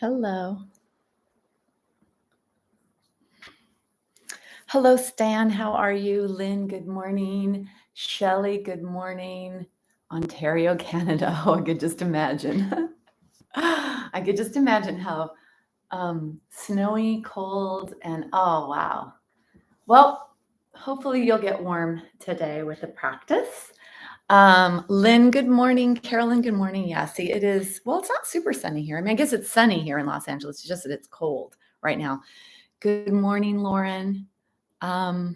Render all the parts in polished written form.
Hello. Hello, Stan. How are you? Lynn, good morning. Shelley, good morning. Ontario, Canada. Oh, I could just imagine. I could just imagine how snowy, cold, and oh, wow. Well, hopefully you'll get warm today with the practice. Lynn, good morning. Carolyn, good morning. Yeah, see, it is, well, it's not super sunny here. I mean, I guess it's sunny here in Los Angeles. It's just that it's cold right now. Good morning, Lauren. That's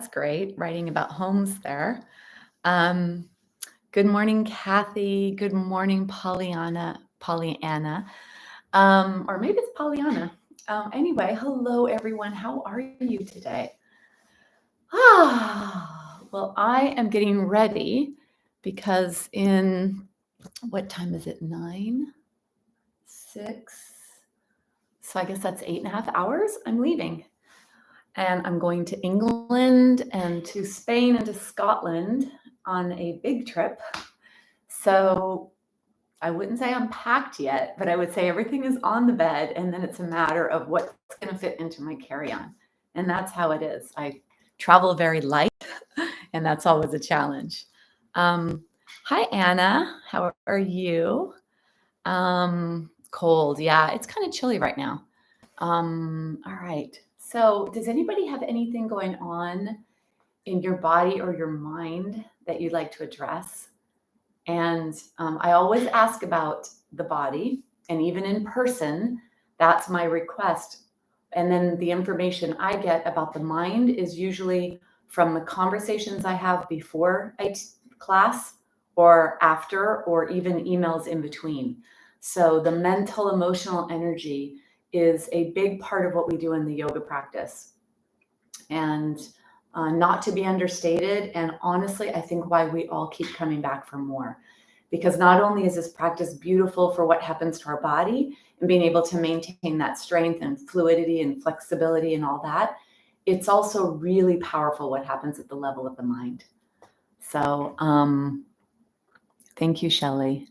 great, writing about homes there. Good morning, Kathy. Good morning, Pollyanna, or maybe it's Pollyanna. Anyway, hello, everyone. How are you today? Well, I am getting ready because in, what time is it? 9, 6. So I guess that's 8.5 hours. I'm leaving. And I'm going to England and to Spain and to Scotland on a big trip. So I wouldn't say I'm packed yet, but I would say everything is on the bed, and then it's a matter of what's going to fit into my carry-on. And that's how it is. I travel very light, and that's always a challenge. Hi, Anna. How are you? Cold. Yeah, it's kind of chilly right now. All right. So, does anybody have anything going on in your body or your mind that you'd like to address? And I always ask about the body, and even in person, that's my request. And then the information I get about the mind is usually from the conversations I have before class or after, or even emails in between. So the mental, emotional energy is a big part of what we do in the yoga practice. And not to be understated. And honestly, I think why we all keep coming back for more. Because not only is this practice beautiful for what happens to our body and being able to maintain that strength and fluidity and flexibility and all that, it's also really powerful what happens at the level of the mind. So thank you, Shelley.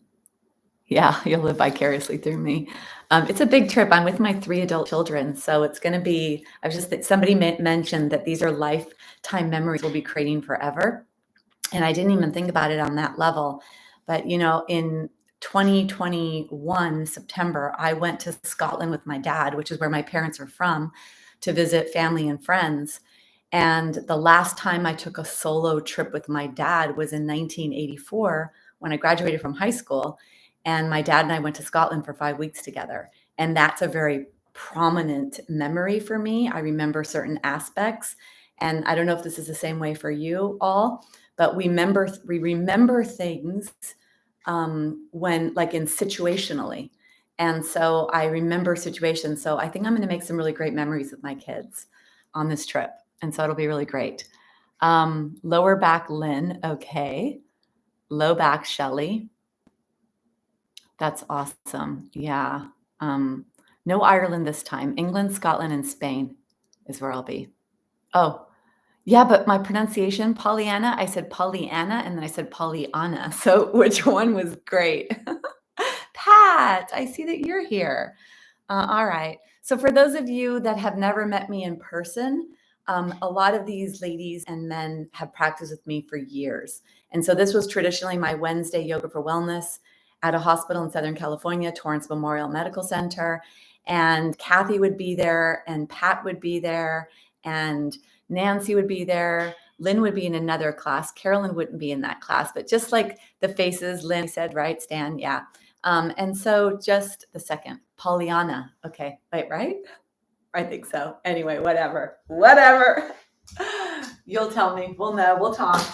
Yeah, you'll live vicariously through me. It's a big trip. I'm with my 3 adult children, so it's going to be. Somebody mentioned that these are lifetime memories we'll be creating forever, and I didn't even think about it on that level. But in 2021 September, I went to Scotland with my dad, which is where my parents are from, to visit family and friends. And the last time I took a solo trip with my dad was in 1984 when I graduated from high school. And my dad and I went to Scotland for 5 weeks together. And that's a very prominent memory for me. I remember certain aspects. And I don't know if this is the same way for you all, but we remember things when, like, in situationally. And so I remember situations. So I think I'm going to make some really great memories with my kids on this trip. And so it'll be really great. Lower back, Lynn. Okay. Low back, Shelley. That's awesome. Yeah. No Ireland this time. England, Scotland, and Spain is where I'll be. Oh, yeah, but my pronunciation, Pollyanna, I said Pollyanna, and then I said Pollyanna. So which one was great? Pat, I see that you're here. All right. So for those of you that have never met me in person, a lot of these ladies and men have practiced with me for years. And so this was traditionally my Wednesday Yoga for Wellness at a hospital in Southern California, Torrance Memorial Medical Center. And Kathy would be there, and Pat would be there, and Nancy would be there. Lynn would be in another class. Carolyn wouldn't be in that class, but just like the faces, Lynn said, right, Stan? Yeah. And so just the second, Pollyanna. Okay, wait, right? I think so. Anyway, whatever. You'll tell me. We'll know. We'll talk.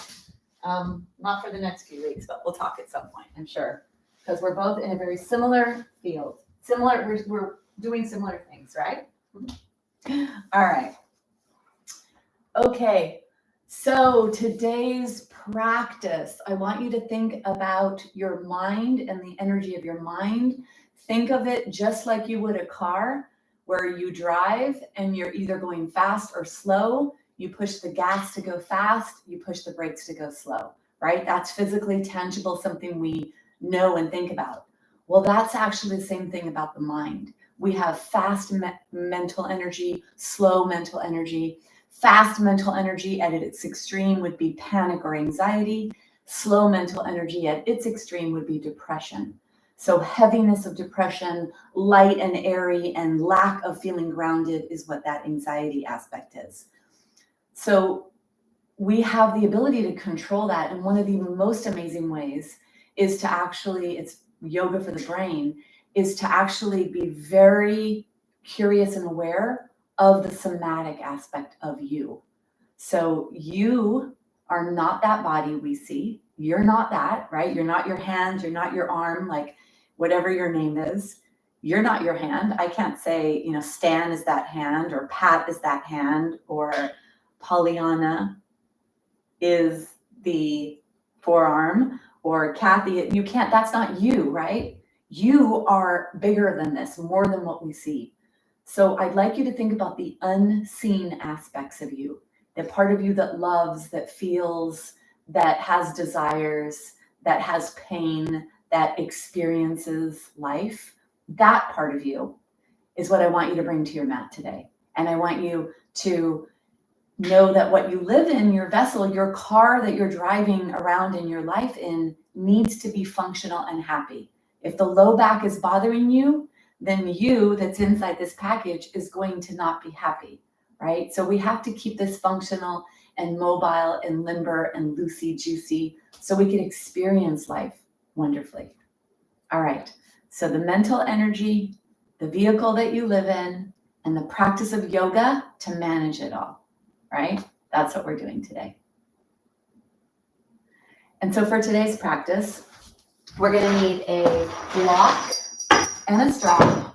Not for the next few weeks, but we'll talk at some point, I'm sure. Because we're both in a very similar field. We're doing similar things, right? All right. Okay. So today's practice, I want you to think about your mind and the energy of your mind. Think of it just like you would a car where you drive and you're either going fast or slow. You push the gas to go fast, you push the brakes to go slow, right? That's physically tangible, something we know and think about. Well, that's actually the same thing about the mind. We have fast mental energy, slow mental energy. Fast mental energy at its extreme would be panic or anxiety. Slow mental energy at its extreme would be depression. So heaviness of depression, light and airy, and lack of feeling grounded is what that anxiety aspect is. So we have the ability to control that. And one of the most amazing ways is to actually, it's yoga for the brain, is to actually be very curious and aware of the somatic aspect of you. So you are not that body we see. You're not that, right? You're not your hands, you're not your arm, like whatever your name is. You're not your hand. I can't say, Stan is that hand, or Pat is that hand, or Pollyanna is the forearm, or Kathy. You can't, that's not you, right? You are bigger than this, more than what we see. So I'd like you to think about the unseen aspects of you, the part of you that loves, that feels, that has desires, that has pain, that experiences life. That part of you is what I want you to bring to your mat today. And I want you to know that what you live in, your vessel, your car that you're driving around in your life in, needs to be functional and happy. If the low back is bothering you, then you that's inside this package is going to not be happy, right? So we have to keep this functional and mobile and limber and loosey-juicy so we can experience life wonderfully. All right, so the mental energy, the vehicle that you live in, and the practice of yoga to manage it all, right? That's what we're doing today. And so for today's practice, we're going to need a block and a straw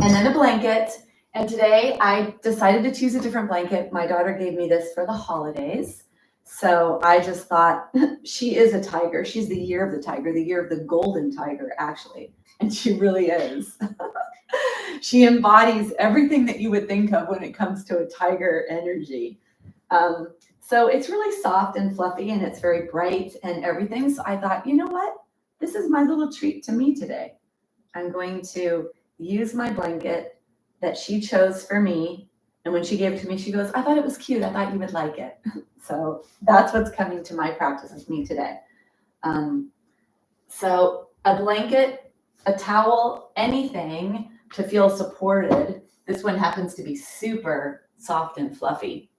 and then a blanket. And today I decided to choose a different blanket. My daughter gave me this for the holidays. So I just thought, she is a tiger. She's the year of the tiger, the year of the golden tiger, actually. And she really is. She embodies everything that you would think of when it comes to a tiger energy. So it's really soft and fluffy, and it's very bright and everything. So I thought, you know what? This is my little treat to me today. I'm going to use my blanket that she chose for me. And when she gave it to me, she goes, I thought it was cute. I thought you would like it. So that's what's coming to my practice with me today. So a blanket, a towel, anything to feel supported. This one happens to be super soft and fluffy.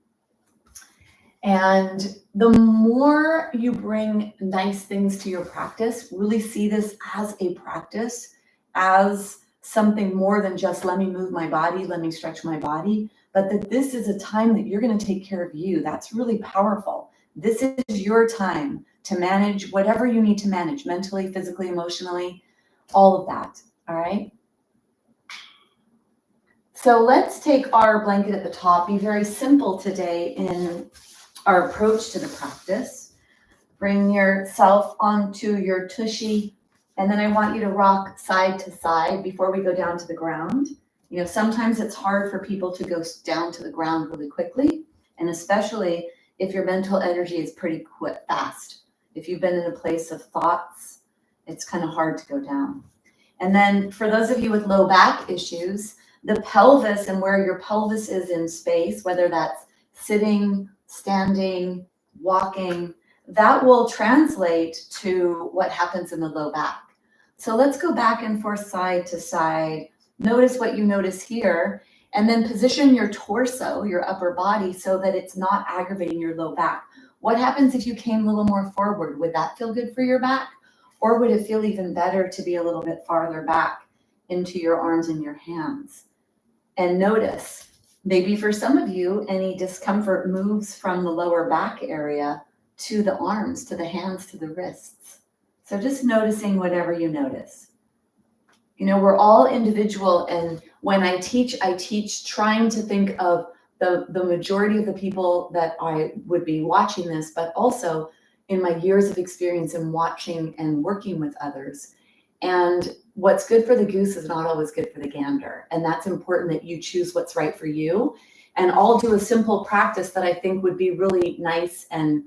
And the more you bring nice things to your practice, really see this as a practice, as something more than just let me move my body, let me stretch my body, but that this is a time that you're going to take care of you. That's really powerful. This is your time to manage whatever you need to manage, mentally, physically, emotionally, all of that. All right. So let's take our blanket at the top, be very simple today in our approach to the practice. Bring yourself onto your tushy, and then I want you to rock side to side before we go down to the ground. Sometimes it's hard for people to go down to the ground really quickly, and especially if your mental energy is pretty fast. If you've been in a place of thoughts, it's kind of hard to go down. And then for those of you with low back issues, the pelvis and where your pelvis is in space, whether that's sitting, standing, walking, that will translate to what happens in the low back. So let's go back and forth side to side. Notice what you notice here, and then position your torso, your upper body, so that it's not aggravating your low back. What happens if you came a little more forward? Would that feel good for your back? Or would it feel even better to be a little bit farther back into your arms and your hands? And notice, maybe for some of you, any discomfort moves from the lower back area to the arms, to the hands, to the wrists. So just noticing whatever you notice. We're all individual, and when I teach trying to think of the majority of the people that I would be watching this, but also in my years of experience in watching and working with others. And what's good for the goose is not always good for the gander. And that's important that you choose what's right for you. And I'll do a simple practice that I think would be really nice and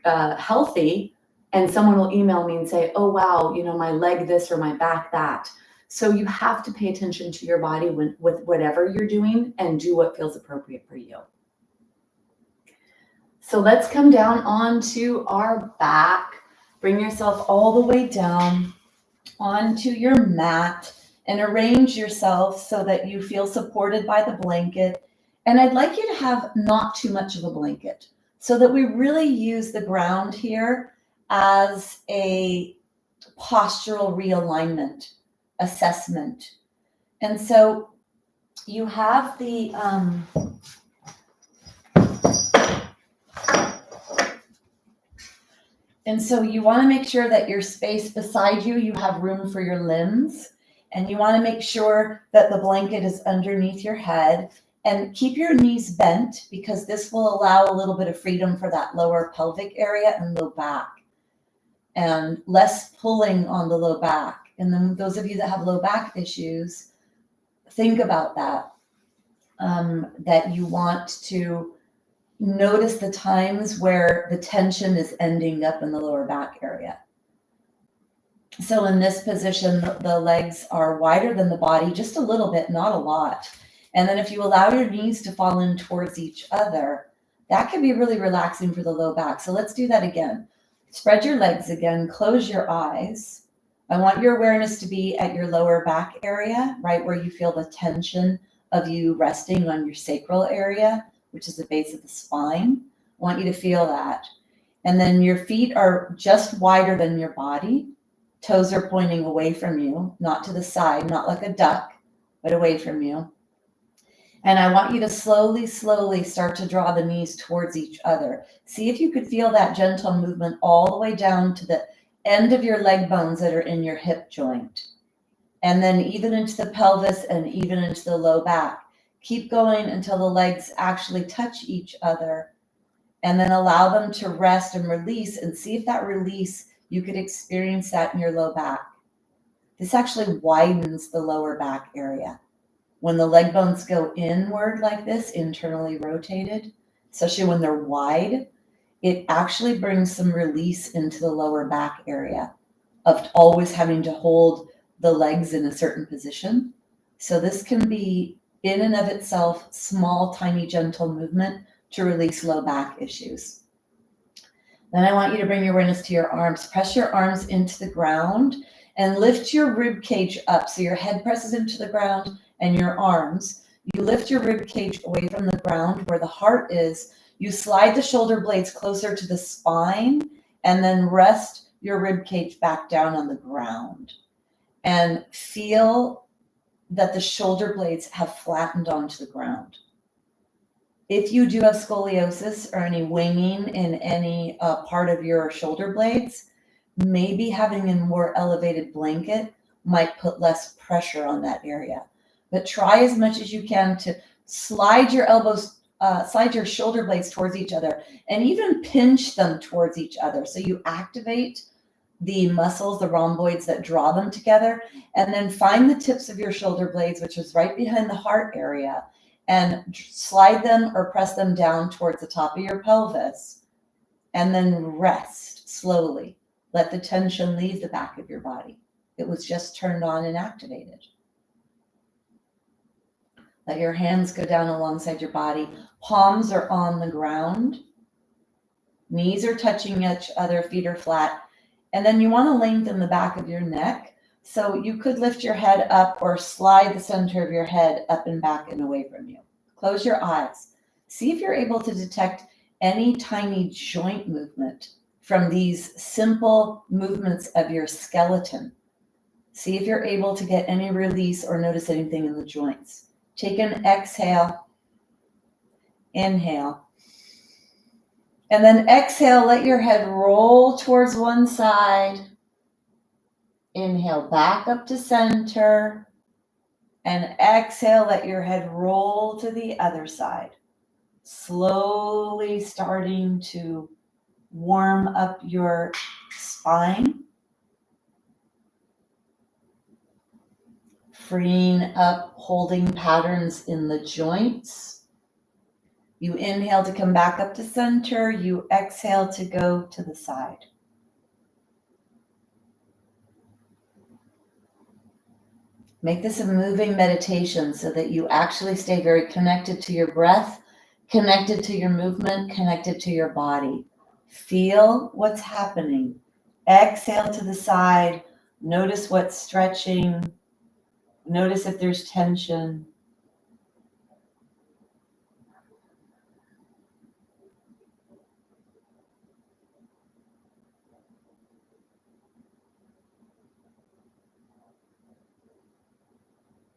healthy and someone will email me and say, oh, wow, my leg this or my back that. So you have to pay attention to your body with whatever you're doing and do what feels appropriate for you. So let's come down onto our back. Bring yourself all the way down onto your mat and arrange yourself so that you feel supported by the blanket. And I'd like you to have not too much of a blanket so that we really use the ground here as a postural realignment assessment. And so you have the and so you want to make sure that your space beside you, you have room for your limbs, and you want to make sure that the blanket is underneath your head, and keep your knees bent because this will allow a little bit of freedom for that lower pelvic area and low back, and less pulling on the low back. And then those of you that have low back issues, think about that, that you want to notice the times where the tension is ending up in the lower back area. So in this position, the legs are wider than the body, just a little bit, not a lot. And then if you allow your knees to fall in towards each other, that can be really relaxing for the low back. So let's do that again. Spread your legs again, close your eyes. I want your awareness to be at your lower back area, right where you feel the tension of you resting on your sacral area, which is the base of the spine. I want you to feel that. And then your feet are just wider than your body. Toes are pointing away from you, not to the side, not like a duck, but away from you. And I want you to slowly, slowly start to draw the knees towards each other. See if you could feel that gentle movement all the way down to the end of your leg bones that are in your hip joint. And then even into the pelvis and even into the low back. Keep going until the legs actually touch each other, and then allow them to rest and release, and see if that release, you could experience that in your low back. This actually widens the lower back area. When the leg bones go inward like this, internally rotated, especially when they're wide, it actually brings some release into the lower back area of always having to hold the legs in a certain position. So this can be in and of itself, small, tiny, gentle movement to release low back issues. Then I want you to bring your awareness to your arms. Press your arms into the ground and lift your rib cage up. So your head presses into the ground and your arms. You lift your rib cage away from the ground where the heart is. You slide the shoulder blades closer to the spine and then rest your rib cage back down on the ground. And feel that the shoulder blades have flattened onto the ground. If you do have scoliosis or any winging in any part of your shoulder blades, maybe having a more elevated blanket might put less pressure on that area. But try as much as you can to slide your elbows, slide your shoulder blades towards each other, and even pinch them towards each other. So you activate the muscles, the rhomboids that draw them together, and then find the tips of your shoulder blades, which is right behind the heart area, and slide them or press them down towards the top of your pelvis, and then rest slowly. Let the tension leave the back of your body. It was just turned on and activated. Let your hands go down alongside your body. Palms are on the ground. Knees are touching each other, feet are flat. And then you want to lengthen the back of your neck. So you could lift your head up or slide the center of your head up and back and away from you. Close your eyes. See if you're able to detect any tiny joint movement from these simple movements of your skeleton. See if you're able to get any release or notice anything in the joints. Take an exhale, inhale, and then exhale, let your head roll towards one side. Inhale, back up to center, and exhale, let your head roll to the other side. Slowly starting to warm up your spine. Freeing up holding patterns in the joints. You inhale to come back up to center. You exhale to go to the side. Make this a moving meditation so that you actually stay very connected to your breath, connected to your movement, connected to your body. Feel what's happening. Exhale to the side. Notice what's stretching. Notice if there's tension.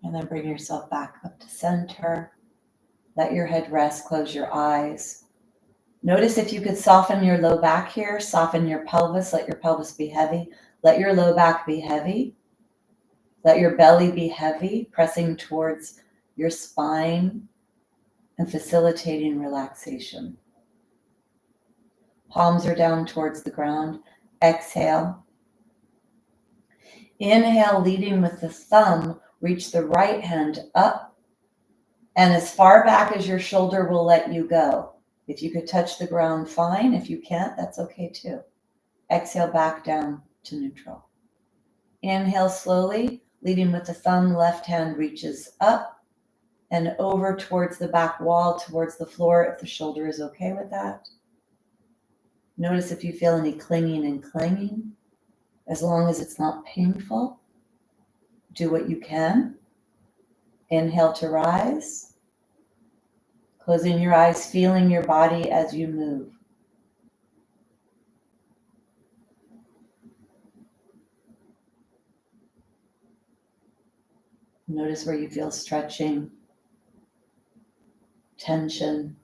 And then bring yourself back up to center. Let your head rest, close your eyes. Notice if you could soften your low back here, soften your pelvis, let your pelvis be heavy. Let your low back be heavy. Let your belly be heavy, pressing towards your spine and facilitating relaxation. Palms are down towards the ground. Exhale. Inhale, leading with the thumb, reach the right hand up and as far back as your shoulder will let you go. If you could touch the ground, fine. If you can't, that's okay too. Exhale back down to neutral. Inhale slowly, leading with the thumb, left hand reaches up and over towards the back wall, towards the floor, if the shoulder is okay with that. Notice if you feel any clinging and clanging. As long as it's not painful, do what you can. Inhale to rise. Closing your eyes, feeling your body as you move. Notice where you feel stretching, tension.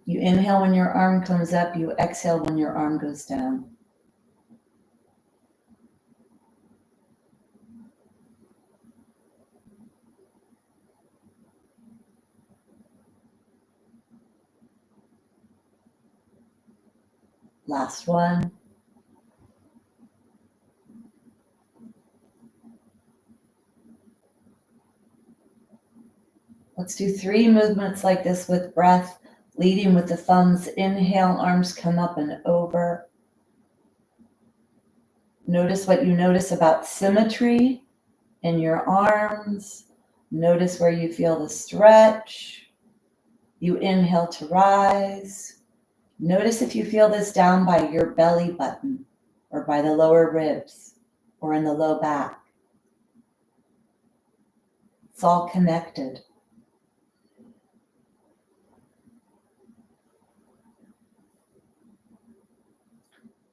You inhale when your arm comes up, you exhale when your arm goes down. Last one. Let's do 3 movements like this with breath, leading with the thumbs. Inhale, arms come up and over. Notice what you notice about symmetry in your arms. Notice where you feel the stretch. You inhale to rise. Notice if you feel this down by your belly button or by the lower ribs or in the low back. It's all connected.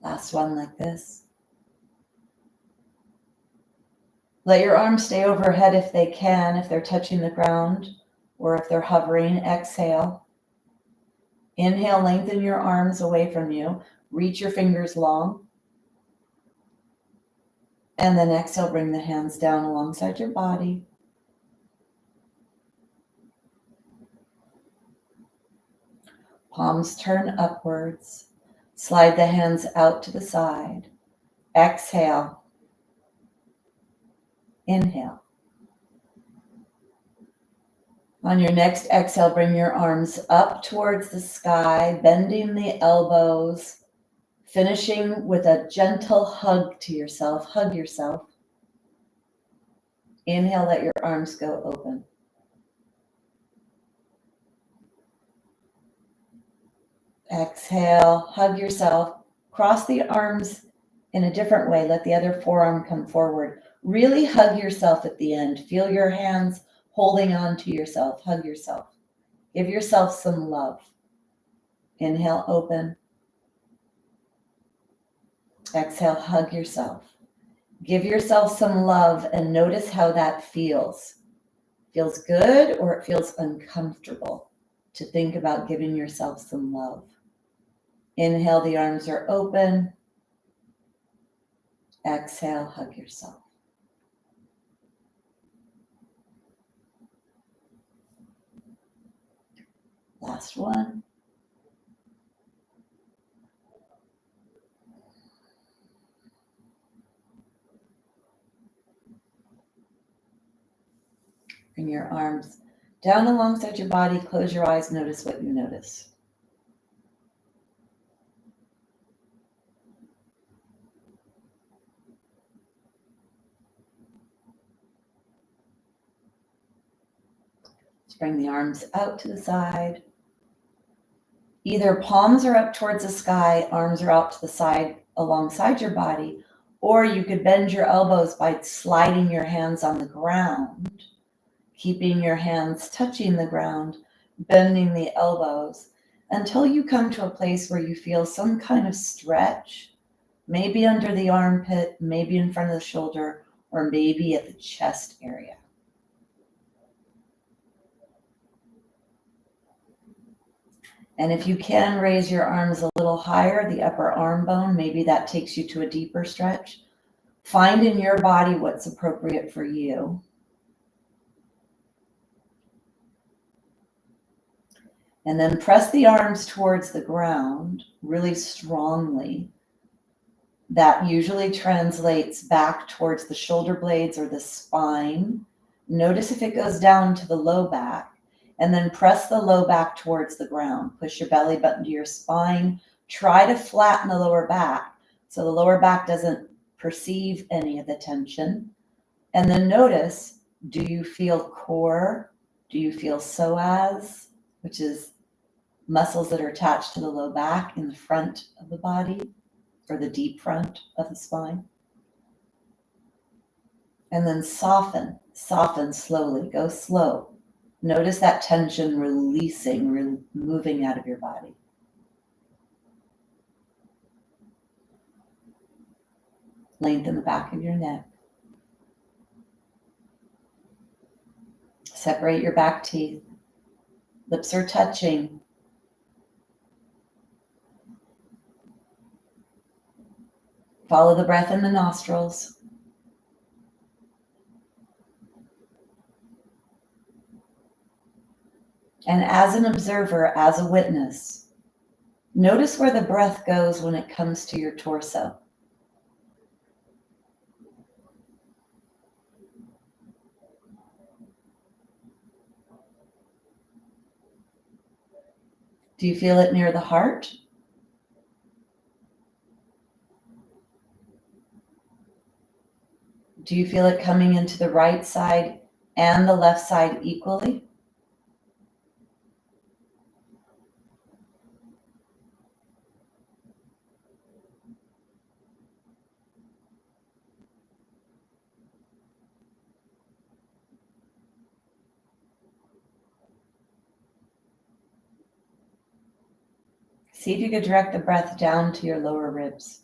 Last one like this. Let your arms stay overhead if they can, if they're touching the ground or if they're hovering. Exhale. Inhale, lengthen your arms away from you. Reach your fingers long. And then exhale, bring the hands down alongside your body. Palms turn upwards. Slide the hands out to the side. Exhale. Inhale. On your next exhale, bring your arms up towards the sky, bending the elbows, finishing with a gentle hug to yourself. Hug yourself. Inhale, let your arms go open. Exhale, hug yourself. Cross the arms in a different way. Let the other forearm come forward. Really hug yourself at the end. Feel your hands holding on to yourself. Hug yourself. Give yourself some love. Inhale, open. Exhale, hug yourself. Give yourself some love and notice how that feels. Feels good or it feels uncomfortable to think about giving yourself some love. Inhale, the arms are open. Exhale, hug yourself. Last one. Bring your arms down alongside your body. Close your eyes. Notice what you notice. Bring the arms out to the side. Either palms are up towards the sky, arms are out to the side alongside your body, or you could bend your elbows by sliding your hands on the ground, keeping your hands touching the ground, bending the elbows until you come to a place where you feel some kind of stretch, maybe under the armpit, maybe in front of the shoulder, or maybe at the chest area. And if you can raise your arms a little higher, the upper arm bone, maybe that takes you to a deeper stretch. Find in your body what's appropriate for you. And then press the arms towards the ground really strongly. That usually translates back towards the shoulder blades or the spine. Notice if it goes down to the low back. And then press the low back towards the ground. Push your belly button to your spine. Try to flatten the lower back so the lower back doesn't perceive any of the tension. And then notice, do you feel core? Do you feel psoas, which is muscles that are attached to the low back in the front of the body or the deep front of the spine? And then soften slowly, go slow. Notice that tension releasing, moving out of your body. Lengthen the back of your neck. Separate your back teeth. Lips are touching. Follow the breath in the nostrils. And as an observer, as a witness, notice where the breath goes when it comes to your torso. Do you feel it near the heart? Do you feel it coming into the right side and the left side equally? See if you could direct the breath down to your lower ribs.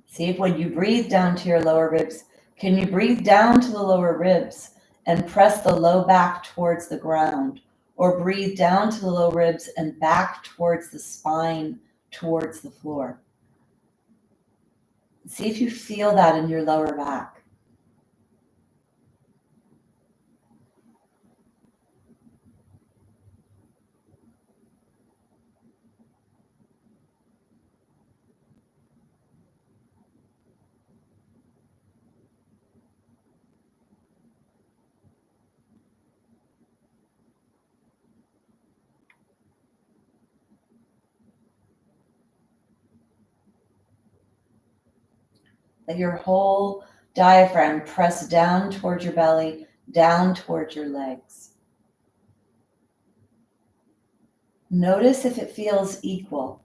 See if when you breathe down to your lower ribs, can you breathe down to the lower ribs and press the low back towards the ground? Or breathe down to the low ribs and back towards the spine, towards the floor. See if you feel that in your lower back. Let your whole diaphragm press down towards your belly, down towards your legs. Notice if it feels equal.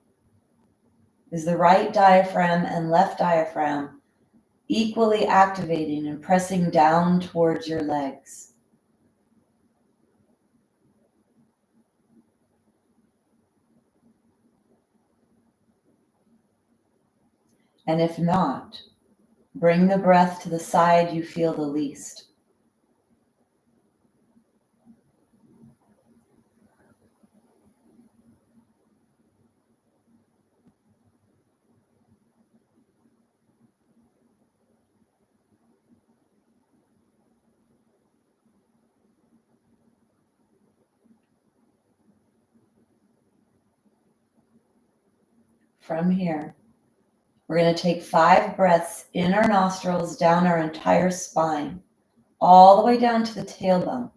Is the right diaphragm and left diaphragm equally activating and pressing down towards your legs? And if not, bring the breath to the side you feel the least. From here, we're going to take 5 breaths in our nostrils, down our entire spine. all the way down to the tailbone.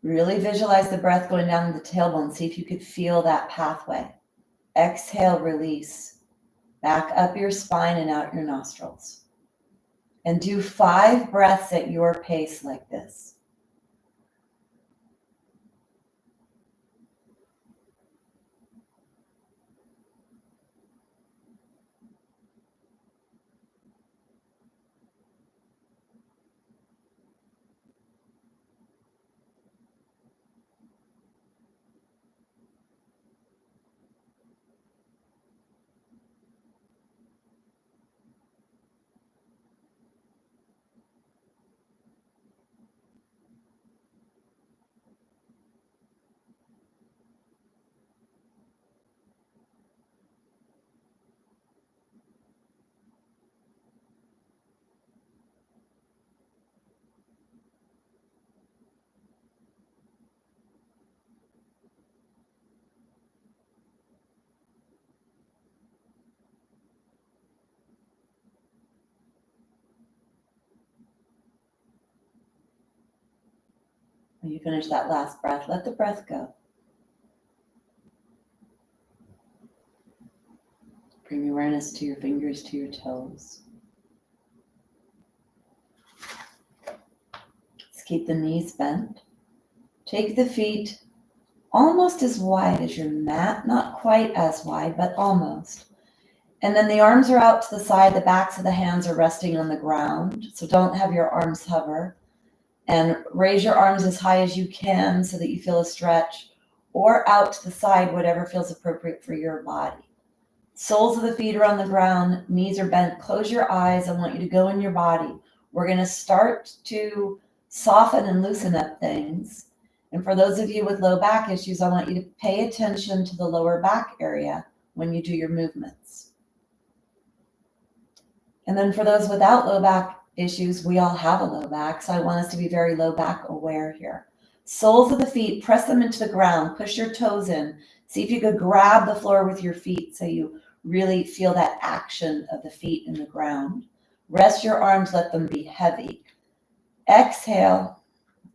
Really visualize the breath going down the tailbone. See if you could feel that pathway. Exhale, release. Back up your spine and out your nostrils. And do 5 breaths at your pace like this. When you finish that last breath, let the breath go. Bring awareness to your fingers, to your toes. Let's keep the knees bent. Take the feet almost as wide as your mat, not quite as wide, but almost. And then the arms are out to the side, the backs of the hands are resting on the ground. So don't have your arms hover. And raise your arms as high as you can so that you feel a stretch, or out to the side, whatever feels appropriate for your body. Soles of the feet are on the ground, knees are bent. Close your eyes. I want you to go in your body. We're going to start to soften and loosen up things. And for those of you with low back issues, I want you to pay attention to the lower back area when you do your movements. And then for those without low back issues, we all have a low back, so I want us to be very low back aware here. Soles of the feet, press them into the ground, push your toes in. See if you could grab the floor with your feet so you really feel that action of the feet in the ground. Rest your arms, let them be heavy. Exhale,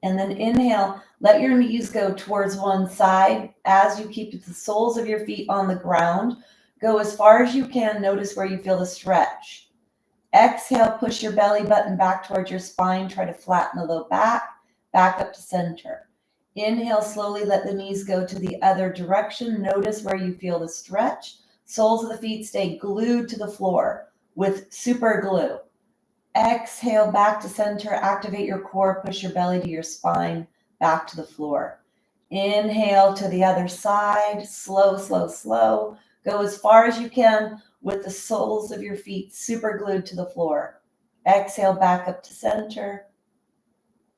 and then inhale, let your knees go towards one side as you keep the soles of your feet on the ground. Go as far as you can, notice where you feel the stretch. Exhale, push your belly button back towards your spine. Try to flatten the low back up to center. Inhale, slowly let the knees go to the other direction. Notice where you feel the stretch. Soles of the feet stay glued to the floor with super glue. Exhale, back to center. Activate your core. Push your belly to your spine, back to the floor. Inhale to the other side. Slow, slow, slow. Go as far as you can with the soles of your feet super glued to the floor. Exhale, back up to center.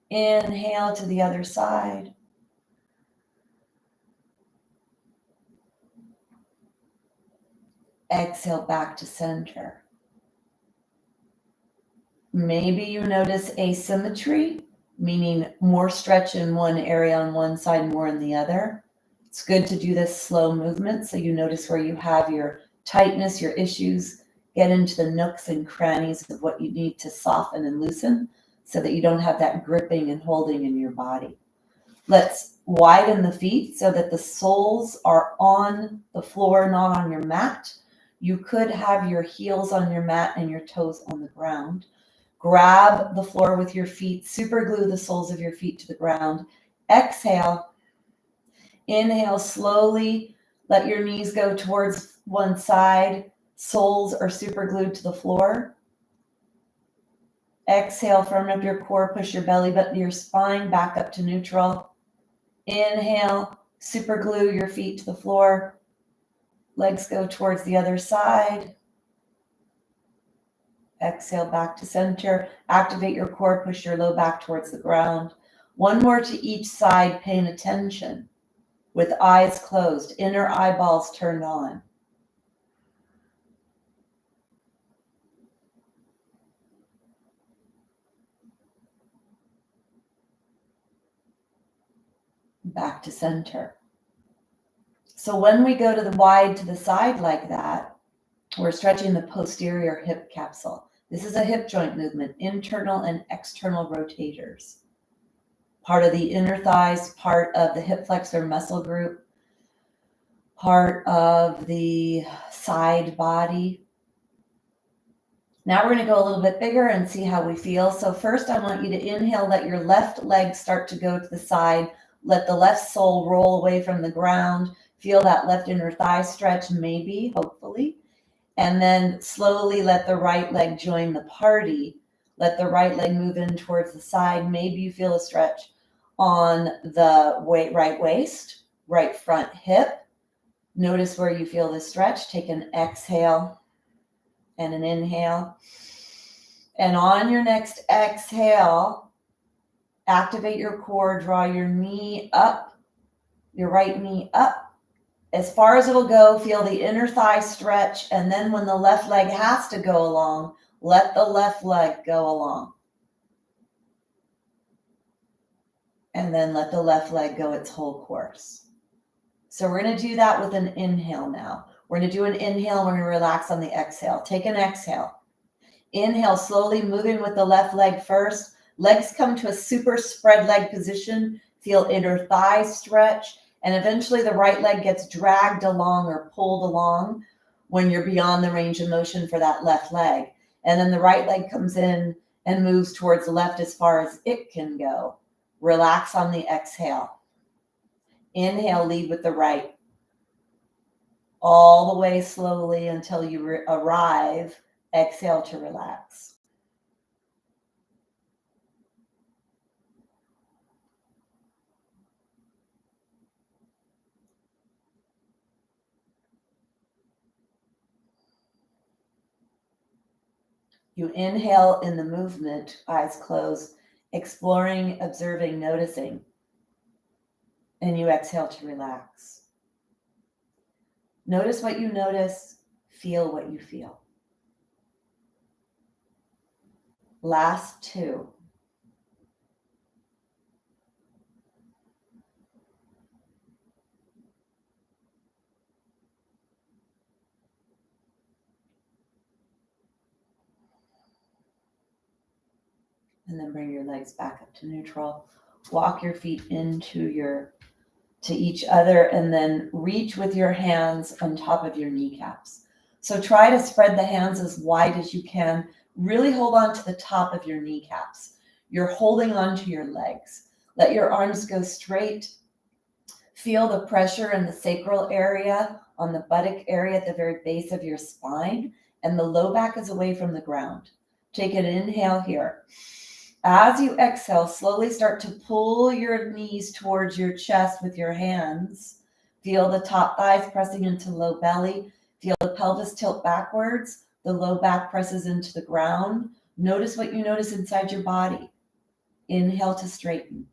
Inhale to the other side. Exhale, back to center. Maybe you notice asymmetry, meaning more stretch in one area on one side, more in the other. It's good to do this slow movement so you notice where you have your tightness, your issues. Get into the nooks and crannies of what you need to soften and loosen so that you don't have that gripping and holding in your body. Let's widen the feet so that the soles are on the floor, not on your mat. You could have your heels on your mat and your toes on the ground. Grab the floor with your feet, super glue the soles of your feet to the ground. Exhale. Inhale slowly. Let your knees go towards one side. Soles are super glued to the floor. Exhale, firm up your core, push your belly button to your spine, back up to neutral. Inhale, super glue your feet to the floor. Legs go towards the other side. Exhale, back to center. Activate your core, push your low back towards the ground. One more to each side, paying attention with eyes closed, inner eyeballs turned on. Back to center. So when we go to the wide to the side like that, we're stretching the posterior hip capsule. This is a hip joint movement, internal and external rotators. Part of the inner thighs, part of the hip flexor muscle group, part of the side body. Now we're going to go a little bit bigger and see how we feel. So first I want you to inhale, let your left leg start to go to the side. Let the left sole roll away from the ground. Feel that left inner thigh stretch, maybe, hopefully. And then slowly let the right leg join the party. Let the right leg move in towards the side. Maybe you feel a stretch on the right waist, right front hip. Notice where you feel the stretch. Take an exhale and an inhale. And on your next exhale, activate your core, draw your knee up, your right knee up. As far as it'll go, feel the inner thigh stretch. And then when the left leg has to go along, let the left leg go along. And then let the left leg go its whole course. So we're going to do that with an inhale now. We're going to do an inhale. We're going to relax on the exhale. Take an exhale. Inhale, slowly moving with the left leg first. Legs come to a super spread leg position. Feel inner thigh stretch. And eventually the right leg gets dragged along or pulled along when you're beyond the range of motion for that left leg. And then the right leg comes in and moves towards the left as far as it can go. Relax on the exhale. Inhale, lead with the right. All the way slowly until you arrive. Exhale to relax. You inhale in the movement, eyes closed, exploring, observing, noticing. And you exhale to relax. Notice what you notice, feel what you feel. Last two. And then bring your legs back up to neutral. Walk your feet to each other, and then reach with your hands on top of your kneecaps. So try to spread the hands as wide as you can. Really hold on to the top of your kneecaps. You're holding on to your legs. Let your arms go straight. Feel the pressure in the sacral area, on the buttock area at the very base of your spine, and the low back is away from the ground. Take an inhale here. As you exhale, slowly start to pull your knees towards your chest with your hands. Feel the top thighs pressing into low belly. Feel the pelvis tilt backwards. The low back presses into the ground. Notice what you notice inside your body. Inhale to straighten.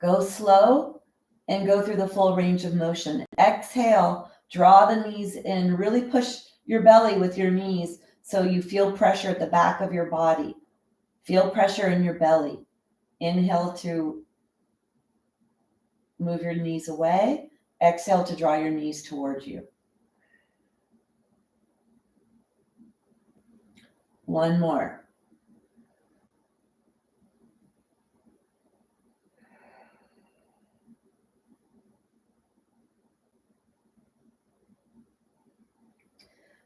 Go slow and go through the full range of motion. Exhale, draw the knees in. Really push your belly with your knees so you feel pressure at the back of your body. Feel pressure in your belly. Inhale to move your knees away. Exhale to draw your knees towards you. One more.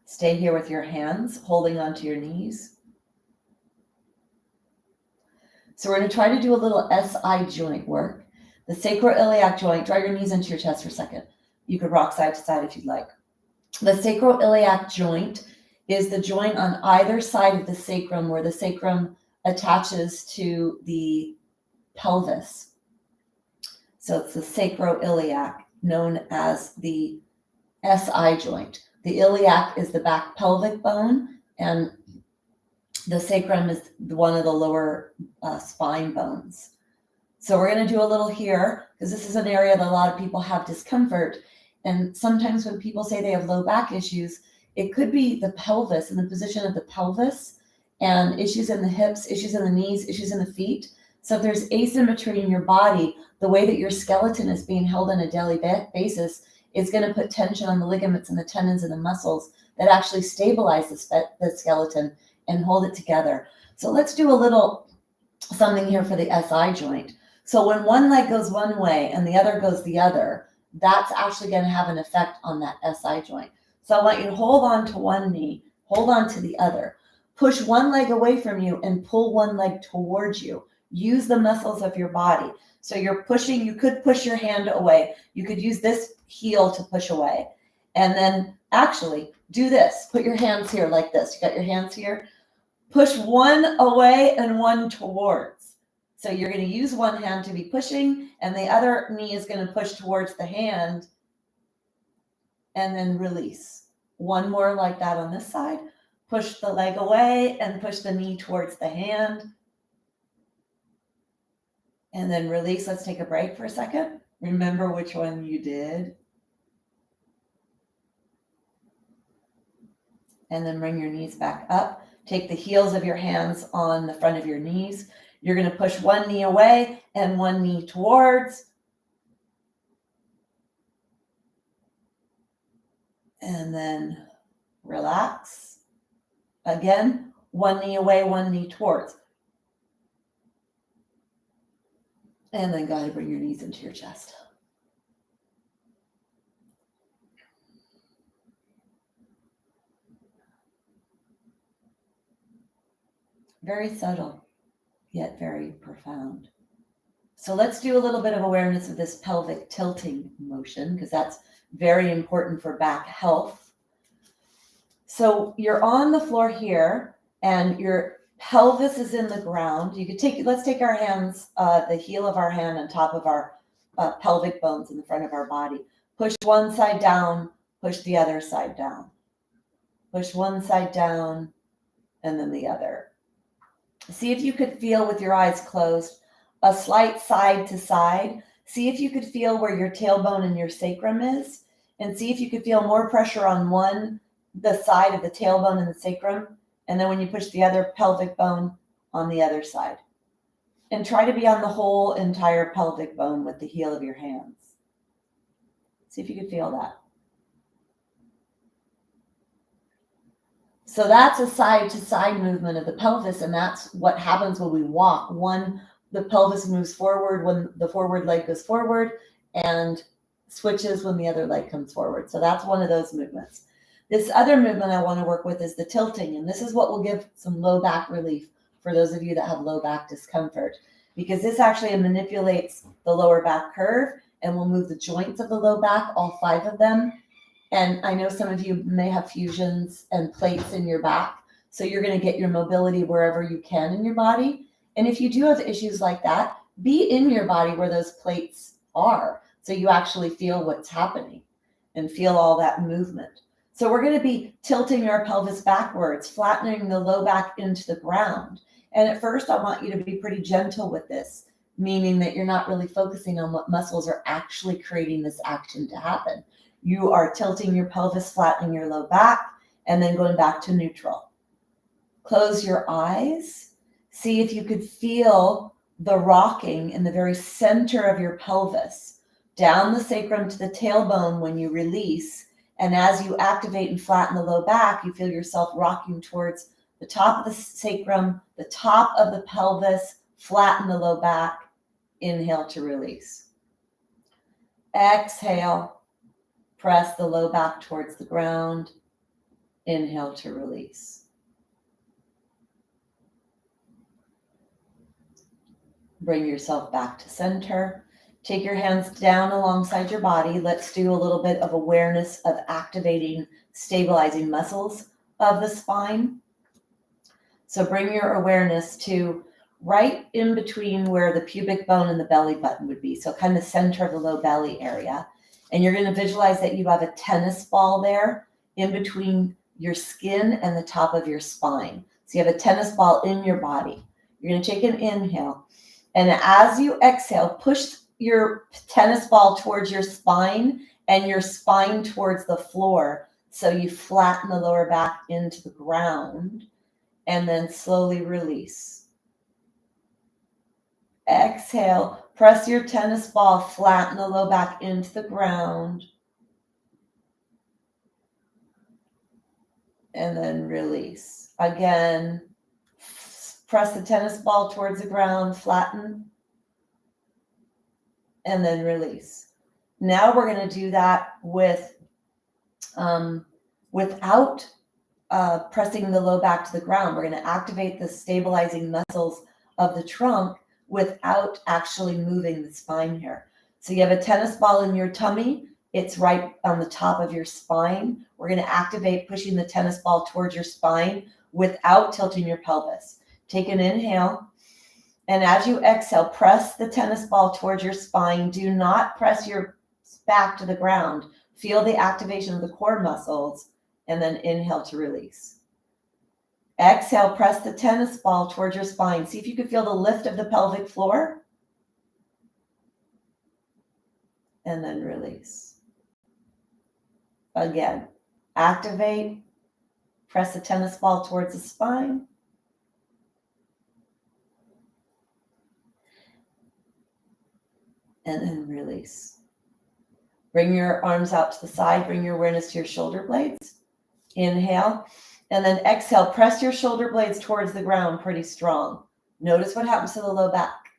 Stay here with your hands, holding onto your knees. So we're going to try to do a little SI joint work. The sacroiliac joint, draw your knees into your chest for a second. You could rock side to side if you'd like. The sacroiliac joint is the joint on either side of the sacrum where the sacrum attaches to the pelvis. So it's the sacroiliac, known as the SI joint. The iliac is the back pelvic bone, and the sacrum is one of the lower spine bones. So we're going to do a little here because this is an area that a lot of people have discomfort. And sometimes when people say they have low back issues, it could be the pelvis and the position of the pelvis and issues in the hips, issues in the knees, issues in the feet. So if there's asymmetry in your body, the way that your skeleton is being held on a daily basis is going to put tension on the ligaments and the tendons and the muscles that actually stabilize the skeleton and hold it together. So let's do a little something here for the SI joint. So when one leg goes one way and the other goes the other, that's actually going to have an effect on that SI joint. So I want you to hold on to one knee, hold on to the other, push one leg away from you and pull one leg towards you. Use the muscles of your body. So you're pushing, you could push your hand away. You could use this heel to push away. And then actually do this. Put your hands here like this. You got your hands here. Push one away and one towards. So you're going to use one hand to be pushing and the other knee is going to push towards the hand and then release. One more like that on this side. Push the leg away and push the knee towards the hand. And then release. Let's take a break for a second. Remember which one you did. And then bring your knees back up. Take the heels of your hands on the front of your knees. You're going to push one knee away and one knee towards. And then relax. Again, one knee away, one knee towards. And then go ahead and bring your knees into your chest. Very subtle, yet very profound. So let's do a little bit of awareness of this pelvic tilting motion, because that's very important for back health. So you're on the floor here and your pelvis is in the ground. You could let's take our hands, the heel of our hand on top of our pelvic bones in the front of our body. Push one side down, push the other side down. Push one side down and then the other. See if you could feel with your eyes closed, a slight side to side. See if you could feel where your tailbone and your sacrum is, and see if you could feel more pressure on the side of the tailbone and the sacrum, and then when you push the other pelvic bone on the other side. And try to be on the whole entire pelvic bone with the heel of your hands. See if you could feel that. So that's a side to side movement of the pelvis, and that's what happens when we walk. The pelvis moves forward when the forward leg goes forward and switches when the other leg comes forward. So that's one of those movements. This other movement I want to work with is the tilting, and this is what will give some low back relief for those of you that have low back discomfort, because this actually manipulates the lower back curve and will move the joints of the low back, all 5 of them. And I know some of you may have fusions and plates in your back, so you're going to get your mobility wherever you can in your body. And if you do have issues like that, be in your body where those plates are, so you actually feel what's happening and feel all that movement. So we're going to be tilting our pelvis backwards, flattening the low back into the ground. And at first, I want you to be pretty gentle with this, meaning that you're not really focusing on what muscles are actually creating this action to happen. You are tilting your pelvis, flattening your low back, and then going back to neutral. Close your eyes. See if you could feel the rocking in the very center of your pelvis, down the sacrum to the tailbone when you release. And as you activate and flatten the low back, you feel yourself rocking towards the top of the sacrum, the top of the pelvis, flatten the low back. Inhale to release. Exhale. Press the low back towards the ground. Inhale to release. Bring yourself back to center. Take your hands down alongside your body. Let's do a little bit of awareness of activating, stabilizing muscles of the spine. So bring your awareness to right in between where the pubic bone and the belly button would be. So kind of center of the low belly area. And you're going to visualize that you have a tennis ball there in between your skin and the top of your spine. So you have a tennis ball in your body. You're going to take an inhale. And as you exhale, push your tennis ball towards your spine and your spine towards the floor. So you flatten the lower back into the ground and then slowly release. Exhale, press your tennis ball, flatten the low back into the ground. and then release. Again, press the tennis ball towards the ground, flatten, and then release. Now we're going to do that with without pressing the low back to the ground. We're going to activate the stabilizing muscles of the trunk without actually moving the spine here. So you have a tennis ball in your tummy. It's right on the top of your spine. We're going to activate pushing the tennis ball towards your spine without tilting your pelvis. Take an inhale. And as you exhale, press the tennis ball towards your spine. Do not press your back to the ground. Feel the activation of the core muscles, and then inhale to release. Exhale, press the tennis ball towards your spine. See if you can feel the lift of the pelvic floor. And then release. Again, activate, press the tennis ball towards the spine. And then release. Bring your arms out to the side. Bring your awareness to your shoulder blades. Inhale. And then exhale. Press your shoulder blades towards the ground pretty strong. Notice what happens to the low back.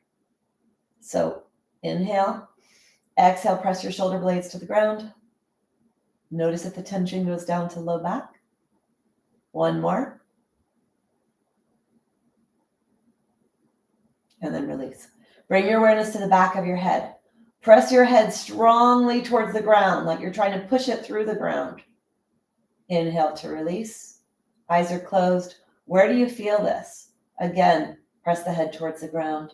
So inhale. Exhale. Press your shoulder blades to the ground. Notice if the tension goes down to low back. One more. And then release. Bring your awareness to the back of your head. Press your head strongly towards the ground, like you're trying to push it through the ground. Inhale to release. Eyes are closed. Where do you feel this? Again, press the head towards the ground.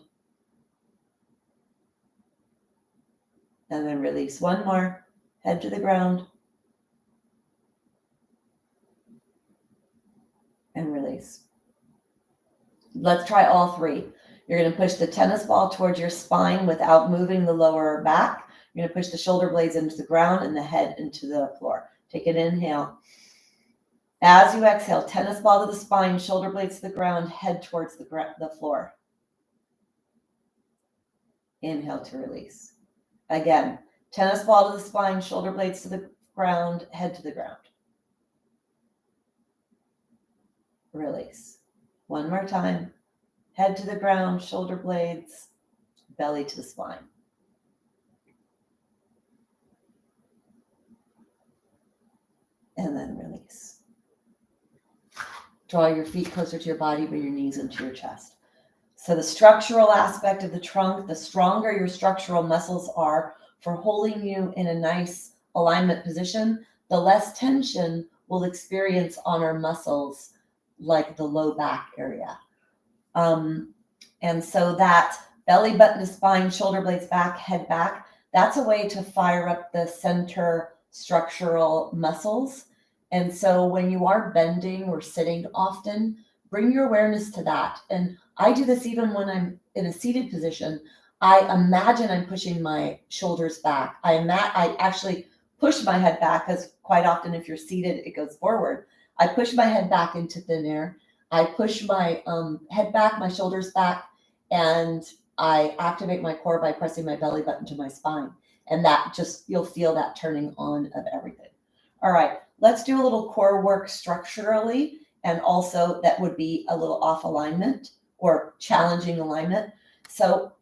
And then release. One more. Head to the ground. And release. Let's try all three. You're going to push the tennis ball towards your spine without moving the lower back. You're going to push the shoulder blades into the ground and the head into the floor. Take an inhale. As you exhale, tennis ball to the spine, shoulder blades to the ground, head towards the floor. Inhale to release. Again, tennis ball to the spine, shoulder blades to the ground, head to the ground. Release. One more time. Head to the ground, shoulder blades, belly to the spine. And then release. Draw your feet closer to your body, bring your knees into your chest. So the structural aspect of the trunk, the stronger your structural muscles are for holding you in a nice alignment position, the less tension we'll experience on our muscles, like the low back area. And so that belly button to spine, shoulder blades back, head back, that's a way to fire up the center structural muscles. And so when you are bending or sitting often, bring your awareness to that. And I do this even when I'm in a seated position. I imagine I'm pushing my shoulders back. I actually push my head back, because quite often if you're seated, it goes forward. I push my head back into thin air. I push my head back, my shoulders back, and I activate my core by pressing my belly button to my spine. And that just, you'll feel that turning on of everything. All right, let's do a little core work structurally. And also that would be a little off alignment or challenging alignment. So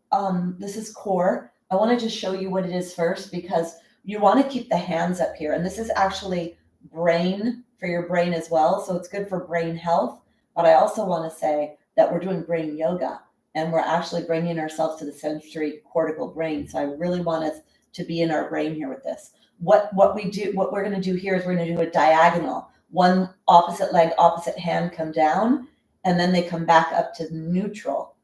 this is core. I want to just show you what it is first, because you want to keep the hands up here. And this is actually brain, for your brain as well. So it's good for brain health. But I also want to say that we're doing brain yoga, and we're actually bringing ourselves to the sensory cortical brain. So I really want us to be in our brain here with this. What we're going to do here is we're going to do a diagonal. One opposite leg, opposite hand come down, and then they come back up to neutral.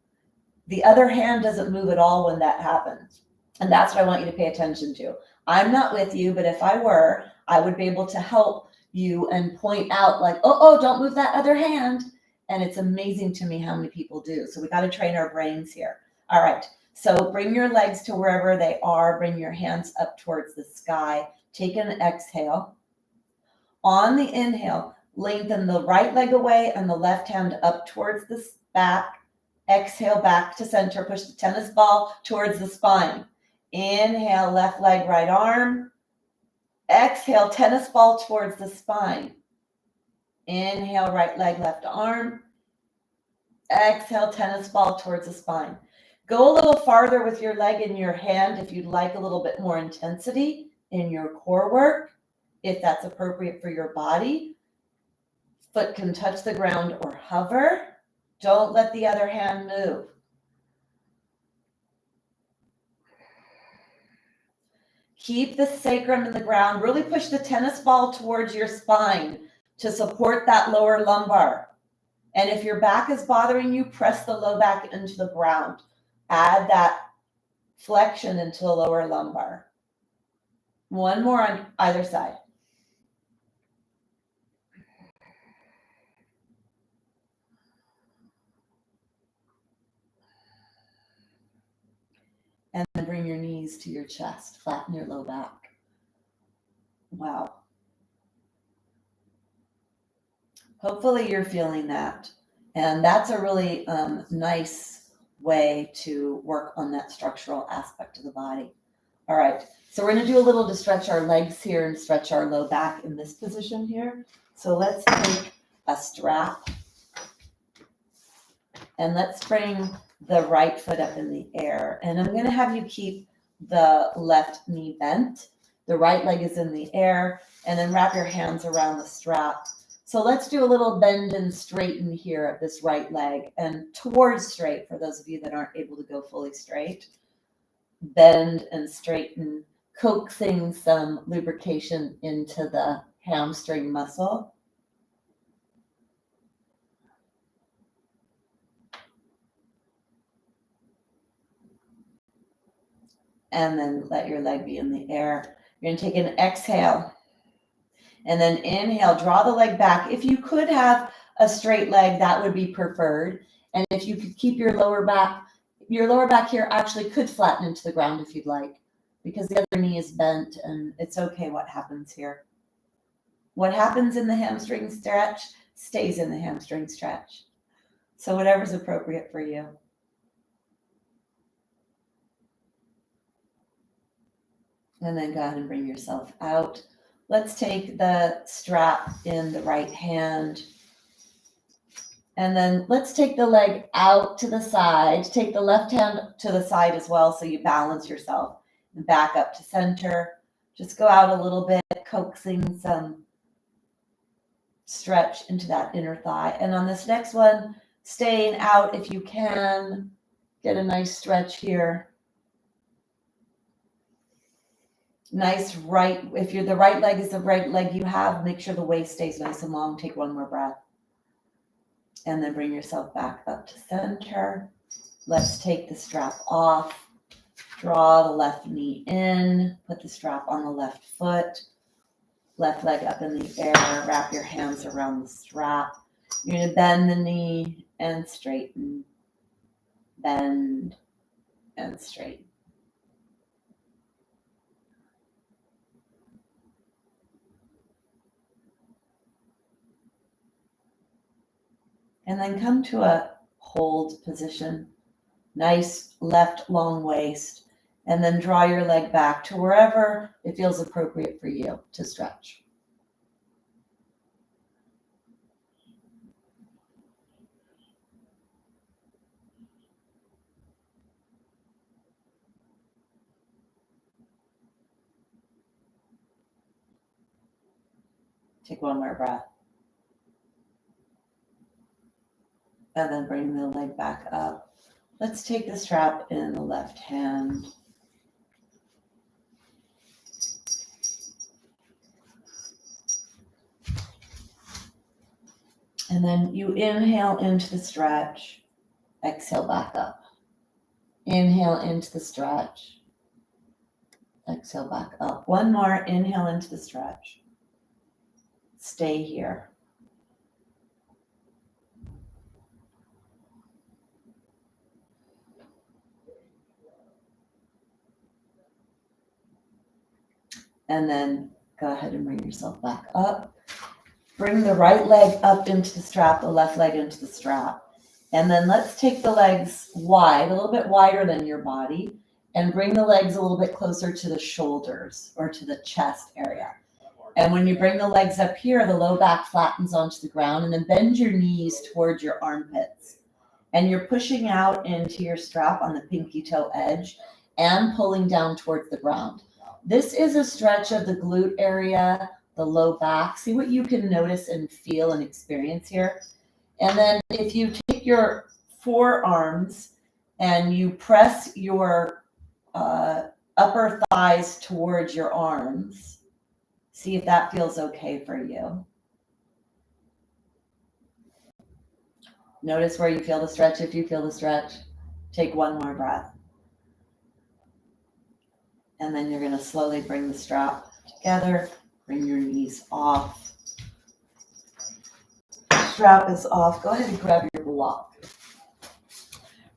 The other hand doesn't move at all when that happens. And that's what I want you to pay attention to. I'm not with you, but if I were, I would be able to help you and point out like, oh, don't move that other hand. And it's amazing to me how many people do. So we got to train our brains here. All right. So bring your legs to wherever they are. Bring your hands up towards the sky. Take an exhale. On the inhale, lengthen the right leg away and the left hand up towards the back. Exhale back to center. Push the tennis ball towards the spine. Inhale, left leg, right arm. Exhale, tennis ball towards the spine. Inhale, right leg, left arm. Exhale, tennis ball towards the spine. Go a little farther with your leg in your hand if you'd like a little bit more intensity in your core work, if that's appropriate for your body. Foot can touch the ground or hover. Don't let the other hand move. Keep the sacrum in the ground. Really push the tennis ball towards your spine to support that lower lumbar. And if your back is bothering you, press the low back into the ground. Add that flexion into the lower lumbar. One more on either side. And then bring your knees to your chest, flatten your low back. Wow. Hopefully you're feeling that. And that's a really nice way to work on that structural aspect of the body. All right, so we're gonna do a little to stretch our legs here and stretch our low back in this position here. So let's take a strap and let's bring the right foot up in the air. And I'm gonna have you keep the left knee bent. The right leg is in the air, and then wrap your hands around the strap. So let's do a little bend and straighten here of this right leg, and towards straight for those of you that aren't able to go fully straight. Bend and straighten, coaxing some lubrication into the hamstring muscle. And then let your leg be in the air. You're gonna take an exhale. And then inhale, draw the leg back. If you could have a straight leg, that would be preferred. And if you could keep your lower back here actually could flatten into the ground if you'd like, because the other knee is bent, and it's okay what happens here. What happens in the hamstring stretch stays in the hamstring stretch. So whatever's appropriate for you. And then go ahead and bring yourself out. Let's take the strap in the right hand. And then let's take the leg out to the side. Take the left hand to the side as well so you balance yourself. And back up to center. Just go out a little bit, coaxing some stretch into that inner thigh. And on this next one, staying out if you can. Get a nice stretch here. Nice right, if you're the right leg is the right leg you have, make sure the waist stays nice and long. Take one more breath. And then bring yourself back up to center. Let's take the strap off. Draw the left knee in. Put the strap on the left foot. Left leg up in the air. Wrap your hands around the strap. You're going to bend the knee and straighten. Bend and straighten. And then come to a hold position. Nice left long waist. And then draw your leg back to wherever it feels appropriate for you to stretch. Take one more breath. And then bring the leg back up. Let's take the strap in the left hand. And then you inhale into the stretch, exhale back up. Inhale into the stretch, exhale back up. One more, inhale into the stretch. Stay here. And then go ahead and bring yourself back up. Bring the right leg up into the strap, the left leg into the strap. And then let's take the legs wide, a little bit wider than your body, and bring the legs a little bit closer to the shoulders or to the chest area. And when you bring the legs up here, the low back flattens onto the ground, and then bend your knees towards your armpits. And you're pushing out into your strap on the pinky toe edge and pulling down towards the ground. This is a stretch of the glute area, the low back. See what you can notice and feel and experience here. And then if you take your forearms and you press your upper thighs towards your arms, see if that feels okay for you. Notice where you feel the stretch. If you feel the stretch, take one more breath. And then you're going to slowly bring the strap together, bring your knees off. Strap is off. Go ahead and grab your block.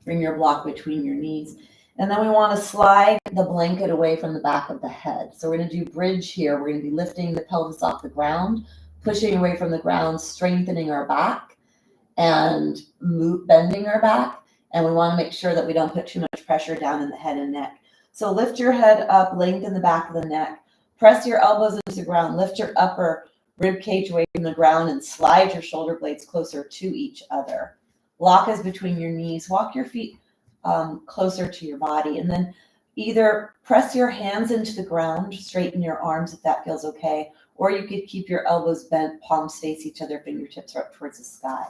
Bring your block between your knees. And then we want to slide the blanket away from the back of the head. So we're going to do bridge here. We're going to be lifting the pelvis off the ground, pushing away from the ground, strengthening our back and bending our back. And we want to make sure that we don't put too much pressure down in the head and neck. So lift your head up, lengthen the back of the neck, press your elbows into the ground, lift your upper rib cage away from the ground and slide your shoulder blades closer to each other. Block is between your knees. Walk your feet closer to your body, and then either press your hands into the ground, straighten your arms if that feels okay, or you could keep your elbows bent, palms face each other, fingertips are up towards the sky.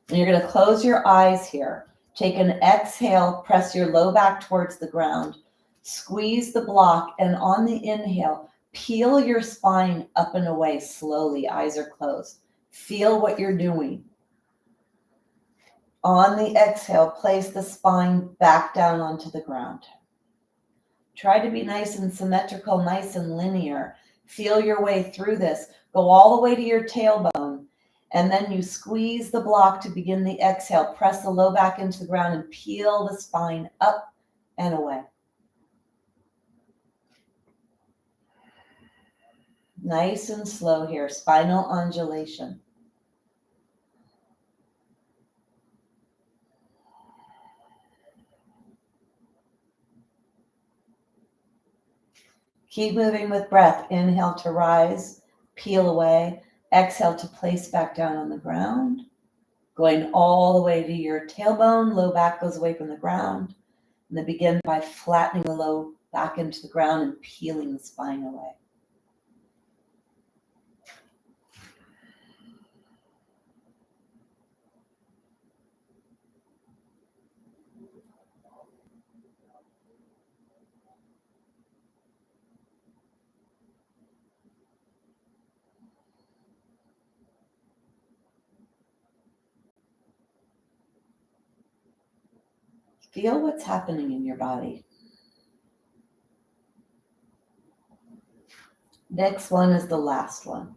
And you're going to close your eyes here. Take an exhale, press your low back towards the ground, squeeze the block, and on the inhale, peel your spine up and away slowly, eyes are closed. Feel what you're doing. On the exhale, place the spine back down onto the ground. Try to be nice and symmetrical, nice and linear. Feel your way through this. Go all the way to your tailbone. And then you squeeze the block to begin the exhale. Press the low back into the ground and peel the spine up and away. Nice and slow here, spinal undulation. Keep moving with breath. Inhale to rise, peel away. Exhale to place back down on the ground. Going all the way to your tailbone, low back goes away from the ground. And then begin by flattening the low back into the ground and peeling the spine away. Feel what's happening in your body. Next one is the last one.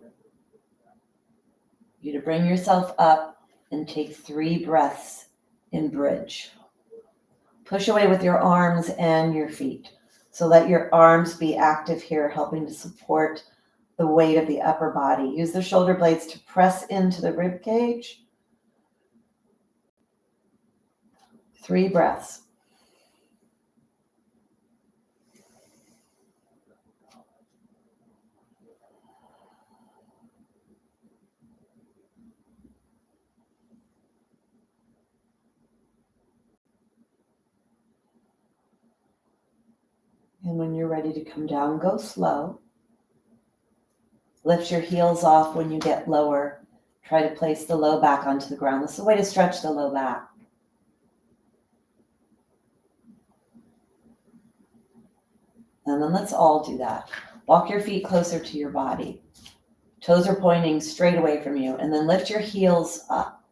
You to bring yourself up and take 3 breaths in bridge. Push away with your arms and your feet. So let your arms be active here, helping to support the weight of the upper body. Use the shoulder blades to press into the rib cage. 3 breaths. And when you're ready to come down, go slow. Lift your heels off when you get lower. Try to place the low back onto the ground. This is a way to stretch the low back. And then let's all do that. Walk your feet closer to your body. Toes are pointing straight away from you. And then lift your heels up.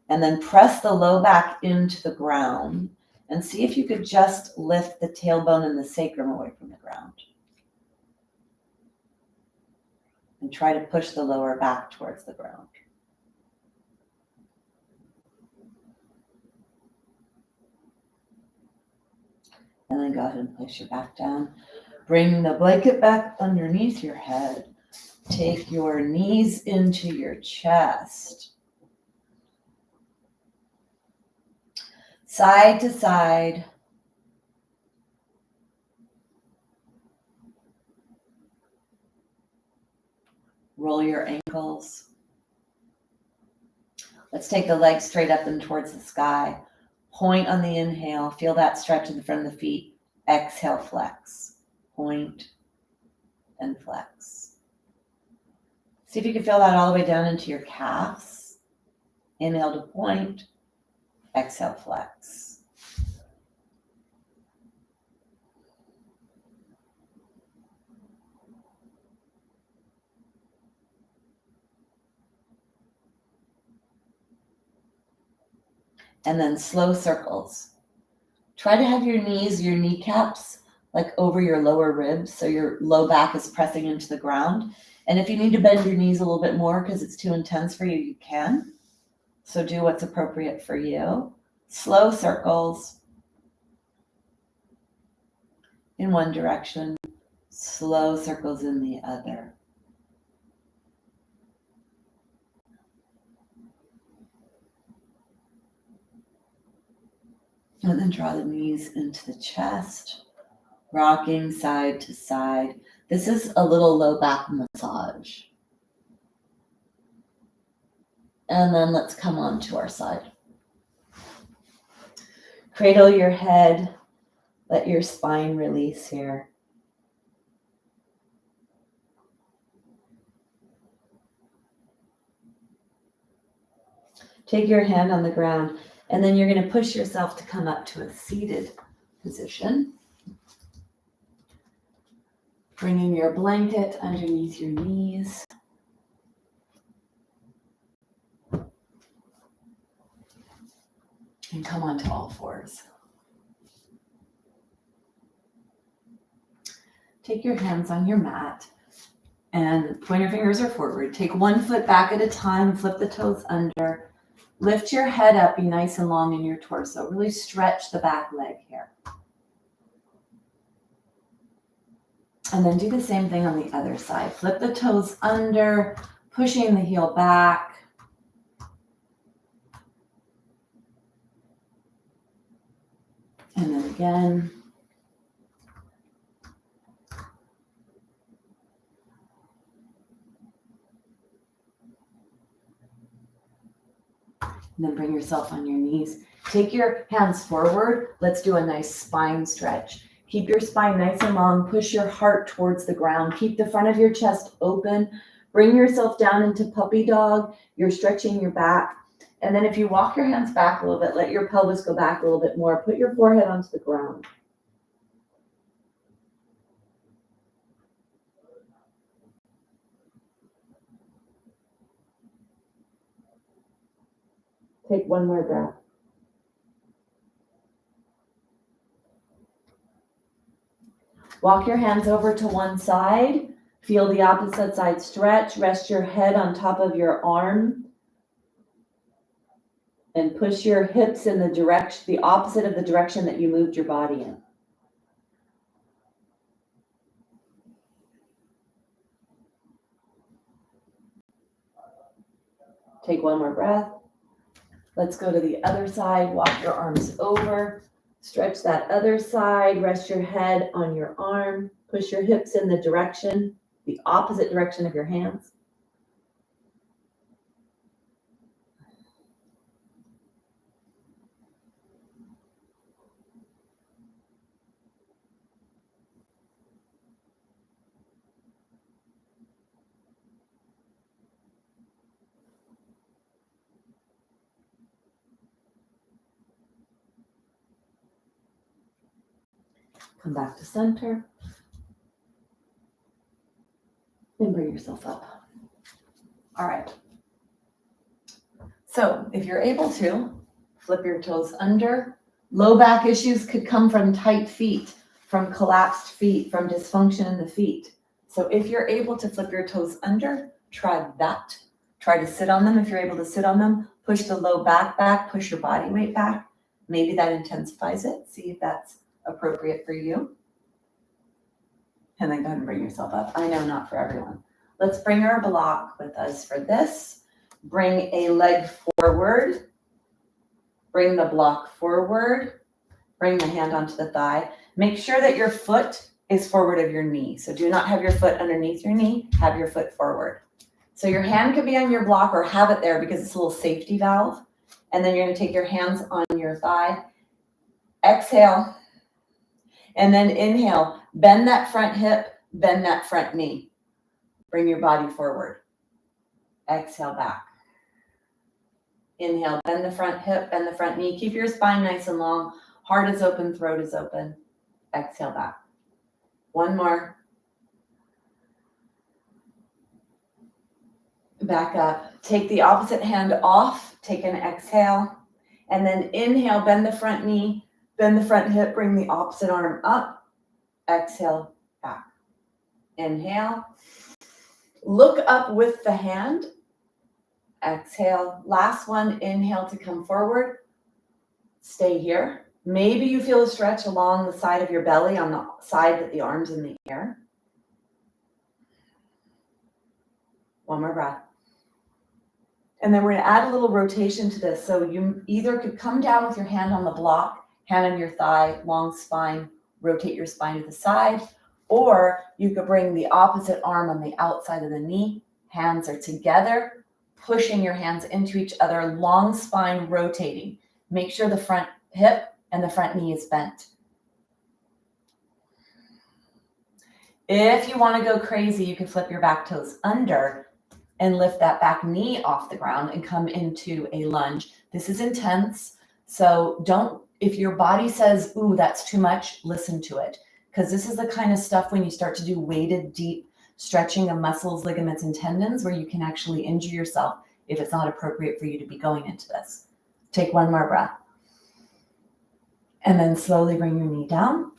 And then press the low back into the ground. And see if you could just lift the tailbone and the sacrum away from the ground. And try to push the lower back towards the ground. And then go ahead and place your back down. Bring the blanket back underneath your head. Take your knees into your chest. Side to side. Roll your ankles. Let's take the legs straight up and towards the sky. Point on the inhale. Feel that stretch in the front of the feet. Exhale, flex. Point and flex. See if you can feel that all the way down into your calves. Inhale to point. Exhale, flex. And then slow circles. Try to have your knees, your kneecaps, like over your lower ribs, so your low back is pressing into the ground. And if you need to bend your knees a little bit more because it's too intense for you, you can. So do what's appropriate for you. Slow circles in one direction, slow circles in the other. And then draw the knees into the chest, rocking side to side. This is a little low back massage. And then let's come on to our side. Cradle your head. Let your spine release here. Take your hand on the ground, and then you're going to push yourself to come up to a seated position. Bringing your blanket underneath your knees. And come onto all fours. Take your hands on your mat and point your fingers are forward. Take one foot back at a time, flip the toes under. Lift your head up, be nice and long in your torso. Really stretch the back leg here. And then do the same thing on the other side. Flip the toes under, pushing the heel back. And then again. And then bring yourself on your knees. Take your hands forward. Let's do a nice spine stretch. Keep your spine nice and long. Push your heart towards the ground. Keep the front of your chest open. Bring yourself down into puppy dog. You're stretching your back. And then if you walk your hands back a little bit, let your pelvis go back a little bit more. Put your forehead onto the ground. Take one more breath. Walk your hands over to one side. Feel the opposite side stretch. Rest your head on top of your arm. And push your hips in the direction, the opposite of the direction that you moved your body in. Take one more breath. Let's go to the other side. Walk your arms over. Stretch that other side. Rest your head on your arm. Push your hips in the direction, the opposite direction of your hands. Come back to center. And bring yourself up. All right. So if you're able to, flip your toes under. Low back issues could come from tight feet, from collapsed feet, from dysfunction in the feet. So if you're able to flip your toes under, try that. Try to sit on them if you're able to sit on them. Push the low back, push your body weight back. Maybe that intensifies it. See if that's appropriate for you. And then go ahead and bring yourself up. I know not for everyone. Let's bring our block with us for this. Bring a leg forward. Bring the block forward. Bring the hand onto the thigh. Make sure that your foot is forward of your knee. So do not have your foot underneath your knee. Have your foot forward. So your hand could be on your block or have it there because it's a little safety valve. And then you're going to take your hands on your thigh. Exhale. And then inhale. Bend that front hip, bend that front knee. Bring your body forward. Exhale back. Inhale, bend the front hip, bend the front knee. Keep your spine nice and long. Heart is open, throat is open. Exhale back. One more. Back up. Take the opposite hand off. Take an exhale. And then inhale, bend the front knee, bend the front hip, bring the opposite arm up. Exhale, back. Inhale. Look up with the hand. Exhale. Last one, inhale to come forward. Stay here. Maybe you feel a stretch along the side of your belly on the side that the arm's in the air. One more breath. And then we're going to add a little rotation to this. So you either could come down with your hand on the block, hand on your thigh, long spine, rotate your spine to the side, or you could bring the opposite arm on the outside of the knee. Hands are together, pushing your hands into each other, long spine rotating. Make sure the front hip and the front knee is bent. If you want to go crazy, you can flip your back toes under and lift that back knee off the ground and come into a lunge. This is intense. So if your body says, ooh, that's too much, listen to it. Because this is the kind of stuff when you start to do weighted, deep stretching of muscles, ligaments, and tendons where you can actually injure yourself if it's not appropriate for you to be going into this. Take one more breath. And then slowly bring your knee down.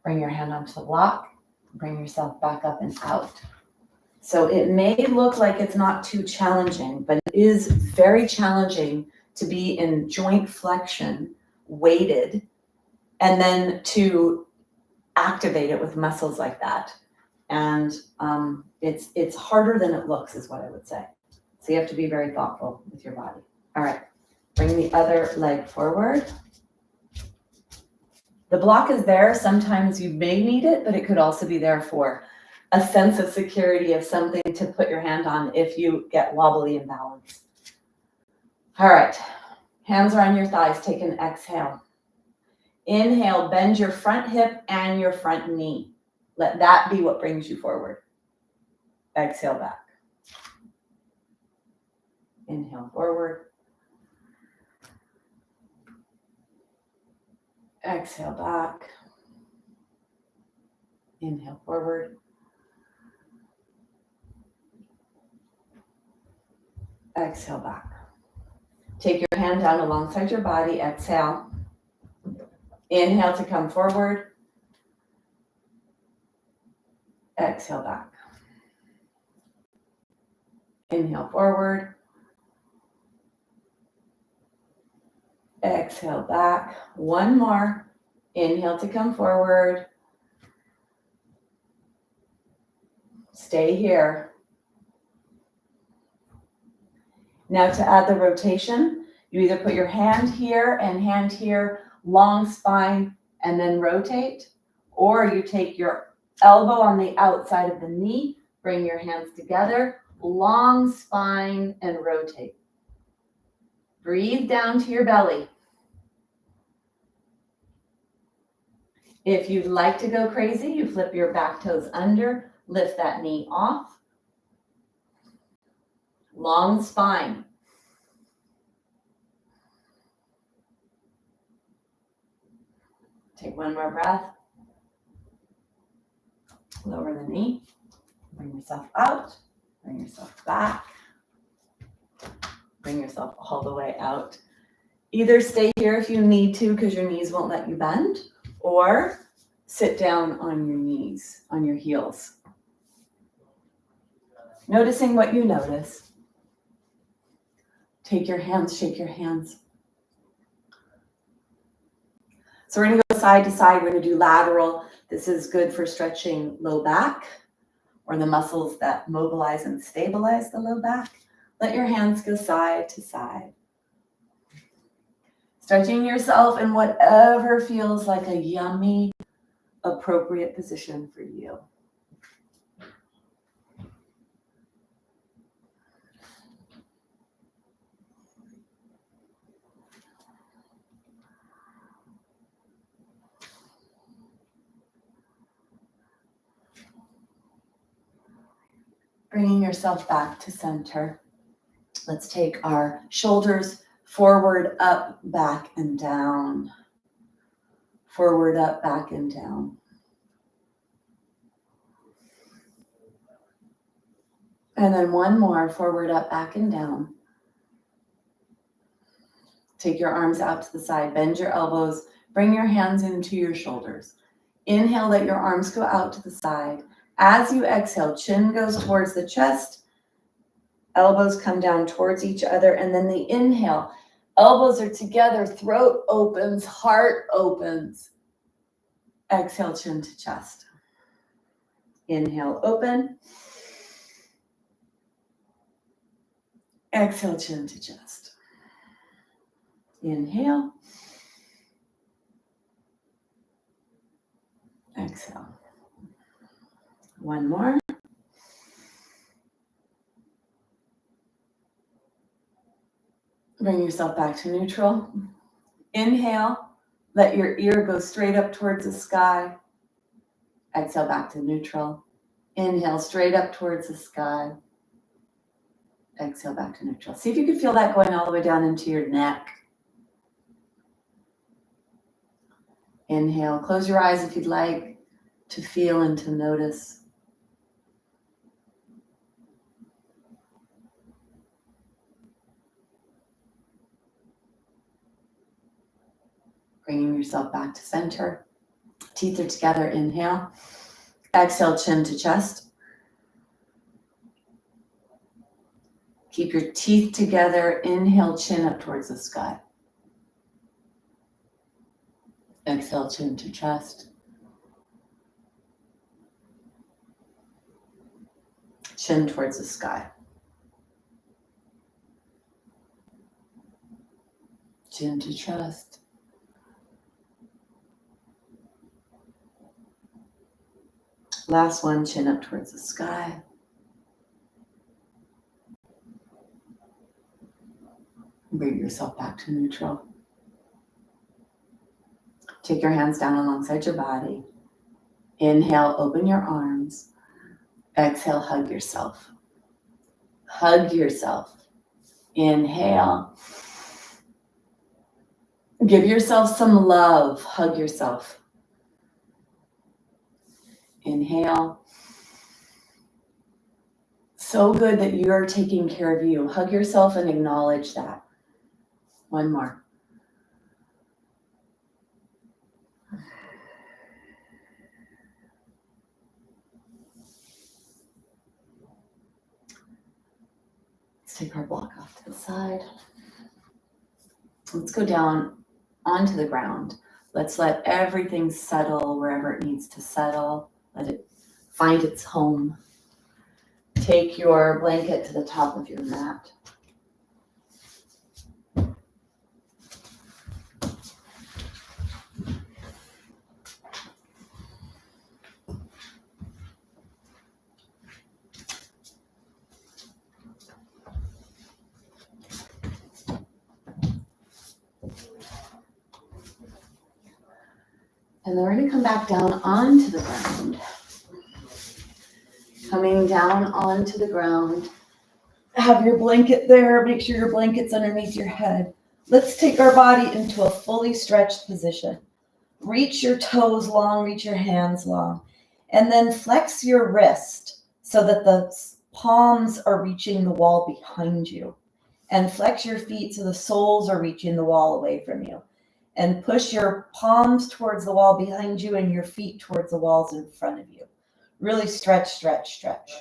Bring your hand onto the block. Bring yourself back up and out. So it may look like it's not too challenging, but it is very challenging to be in joint flexion, weighted, and then to activate it with muscles like that. And it's harder than it looks, is what I would say. So you have to be very thoughtful with your body. All right, bring the other leg forward. The block is there. Sometimes you may need it, but it could also be there for a sense of security, of something to put your hand on if you get wobbly and balanced. All right, hands are on your thighs. Take an exhale. Inhale, bend your front hip and your front knee. Let that be what brings you forward. Exhale back. Inhale forward. Exhale back. Inhale forward. Exhale back. Take your hand down alongside your body. Exhale. Inhale to come forward. Exhale back. Inhale forward. Exhale back. One more. Inhale to come forward. Stay here. Now to add the rotation, you either put your hand here and hand here, long spine, and then rotate, or you take your elbow on the outside of the knee, bring your hands together, long spine, and rotate. Breathe down to your belly. If you'd like to go crazy, you flip your back toes under, lift that knee off. Long spine. Take one more breath. Lower the knee. Bring yourself out. Bring yourself back. Bring yourself all the way out. Either stay here if you need to because your knees won't let you bend, or sit down on your knees, on your heels. Noticing what you notice. Take your hands, shake your hands. So we're going to go side to side. We're going to do lateral. This is good for stretching low back or the muscles that mobilize and stabilize the low back. Let your hands go side to side. Stretching yourself in whatever feels like a yummy, appropriate position for you. Bringing yourself back to center. Let's take our shoulders forward, up, back, and down. Forward, up, back, and down. And then one more, forward, up, back, and down. Take your arms out to the side, bend your elbows, bring your hands into your shoulders. Inhale, let your arms go out to the side. As you exhale, chin goes towards the chest, elbows come down towards each other, and then the inhale, elbows are together, throat opens, heart opens. Exhale, chin to chest. Inhale, open. Exhale, chin to chest. Inhale. Exhale. One more. Bring yourself back to neutral. Inhale. Let your ear go straight up towards the sky. Exhale back to neutral. Inhale straight up towards the sky. Exhale back to neutral. See if you can feel that going all the way down into your neck. Inhale. Close your eyes if you'd like to feel and to notice. Bringing yourself back to center. Teeth are together. Inhale. Exhale, chin to chest. Keep your teeth together. Inhale, chin up towards the sky. Exhale, chin to chest. Chin towards the sky. Chin to chest. Last one, chin up towards the sky. Bring yourself back to neutral. Take your hands down alongside your body. Inhale, open your arms. Exhale, hug yourself. Hug yourself. Inhale. Give yourself some love. Hug yourself. Inhale. So good that you're taking care of you. Hug yourself and acknowledge that. One more. Let's take our block off to the side. Let's go down onto the ground. Let's let everything settle wherever it needs to settle. Let it find its home. Take your blanket to the top of your mat. And then we're going to come back down onto the ground. Coming down onto the ground. Have your blanket there. Make sure your blanket's underneath your head. Let's take our body into a fully stretched position. Reach your toes long, reach your hands long. And then flex your wrist so that the palms are reaching the wall behind you. And flex your feet so the soles are reaching the wall away from you. And push your palms towards the wall behind you and your feet towards the walls in front of you. Really stretch, stretch, stretch.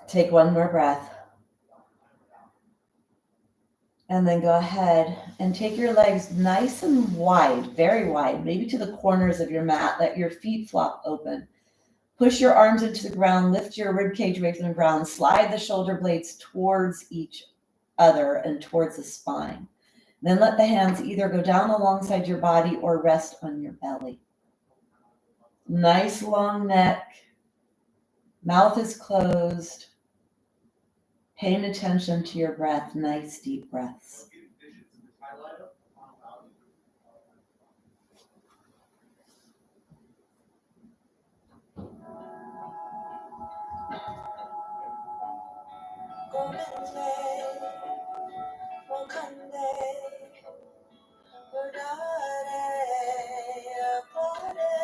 Take one more breath. And then go ahead and take your legs nice and wide, very wide, maybe to the corners of your mat. Let your feet flop open. Push your arms into the ground, lift your rib cage away from the ground, slide the shoulder blades towards each other and towards the spine. Then let the hands either go down alongside your body or rest on your belly. Nice long neck. Mouth is closed. Paying attention to your breath. Nice deep breaths. Govinde, Mukande, Mudare, Apare,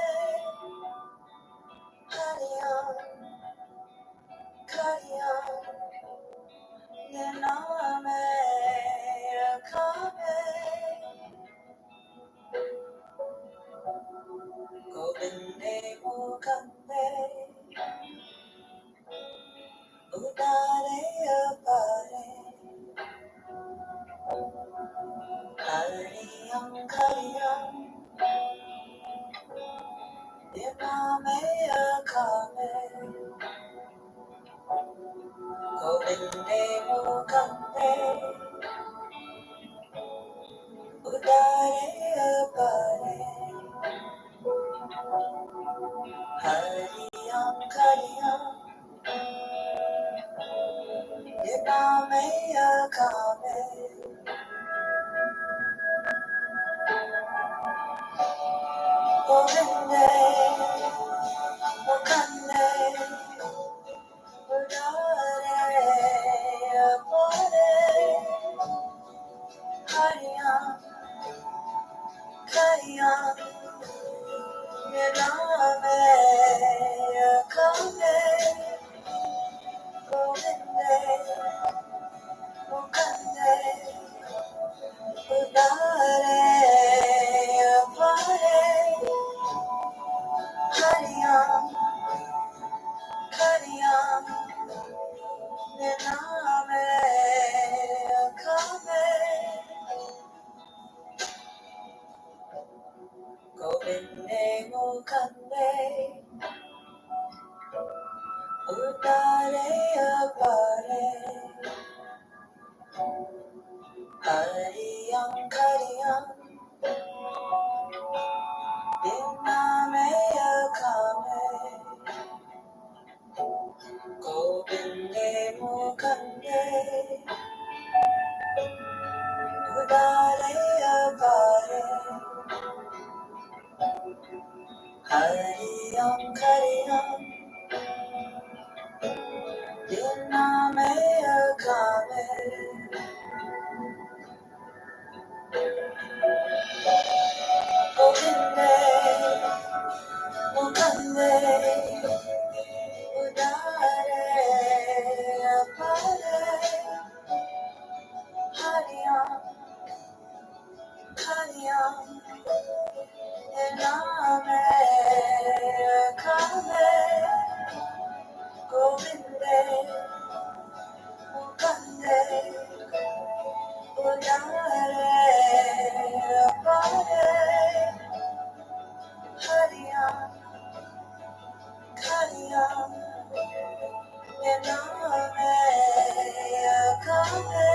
Hariam, Kariam, Yename, Akame, Govinde, Mukande, Udare, Apare, Hariam, Kariam, Yename, Akame, Govinde, Mukande, Udare, Apare, Hariyam Kariyam Yinameya Kame Govinde Mukande Udare Apare Hariyam Kariyam Yinameya Kame Govinde Mukande Udare Apare Hariyam Kariyam Nename Kame Govinde Mukande Udare Apare Hariyam Kariyam Nename Kame Govinde Mukande Udare Apare Hariyam Kariyam Nename Kame Govinde Mukande Udare Apare Hariyam Kariyam Nename Kame Govinde Mukande Udare Apare Hariyam Kariyam Nename Kame.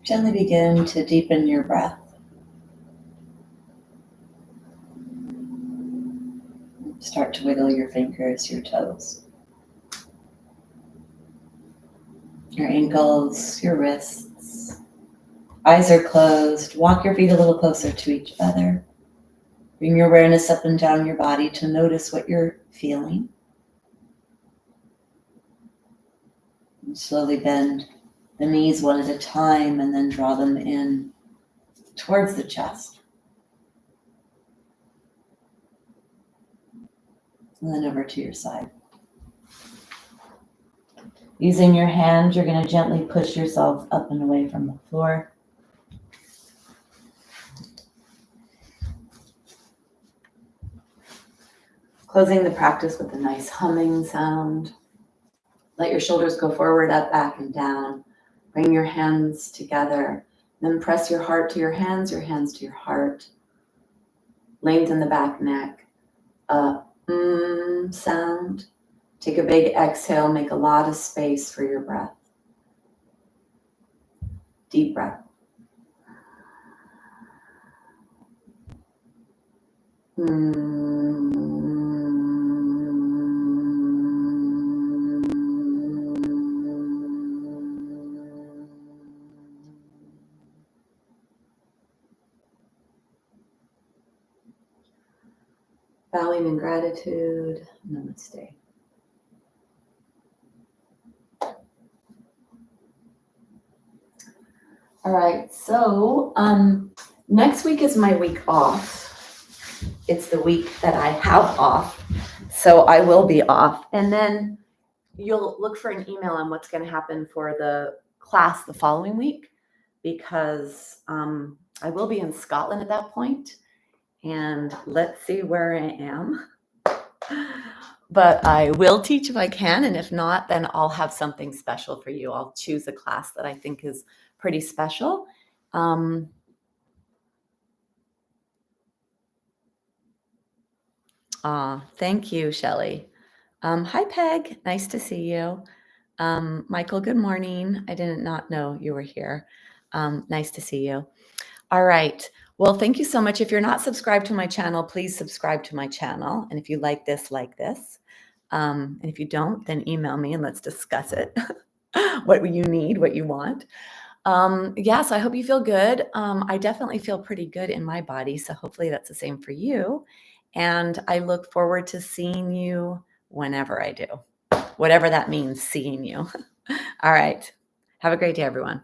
Gently begin to deepen your breath. Start to wiggle your fingers, your toes, your ankles, your wrists. Eyes are closed. Walk your feet a little closer to each other. Bring your awareness up and down your body to notice what you're feeling. And slowly bend the knees one at a time and then draw them in towards the chest. And then over to your side. Using your hand, you're going to gently push yourself up and away from the floor. Closing the practice with a nice humming sound. Let your shoulders go forward, up, back, and down. Bring your hands together. Then press your heart to your hands to your heart. Lengthen the back neck. Sound. Take a big exhale. Make a lot of space for your breath. Deep breath. Smiling in gratitude. Namaste. All right, so next week is my week off. It's the week that I have off, so I will be off. And then you'll look for an email on what's going to happen for the class the following week, because I will be in Scotland at that point, and let's see where I am. But I will teach if I can, and if not, then I'll have something special for you. I'll choose a class that I think is pretty special. Thank you, Shelley. Hi, Peg. Nice to see you. Michael, good morning. I did not know you were here. Nice to see you. All right. Well, thank you so much. If you're not subscribed to my channel, please subscribe to my channel. And if you like this. And if you don't, then email me and let's discuss it. What you need, what you want. So I hope you feel good. I definitely feel pretty good in my body. So hopefully that's the same for you. And I look forward to seeing you whenever I do, whatever that means, seeing you. All right. Have a great day, everyone.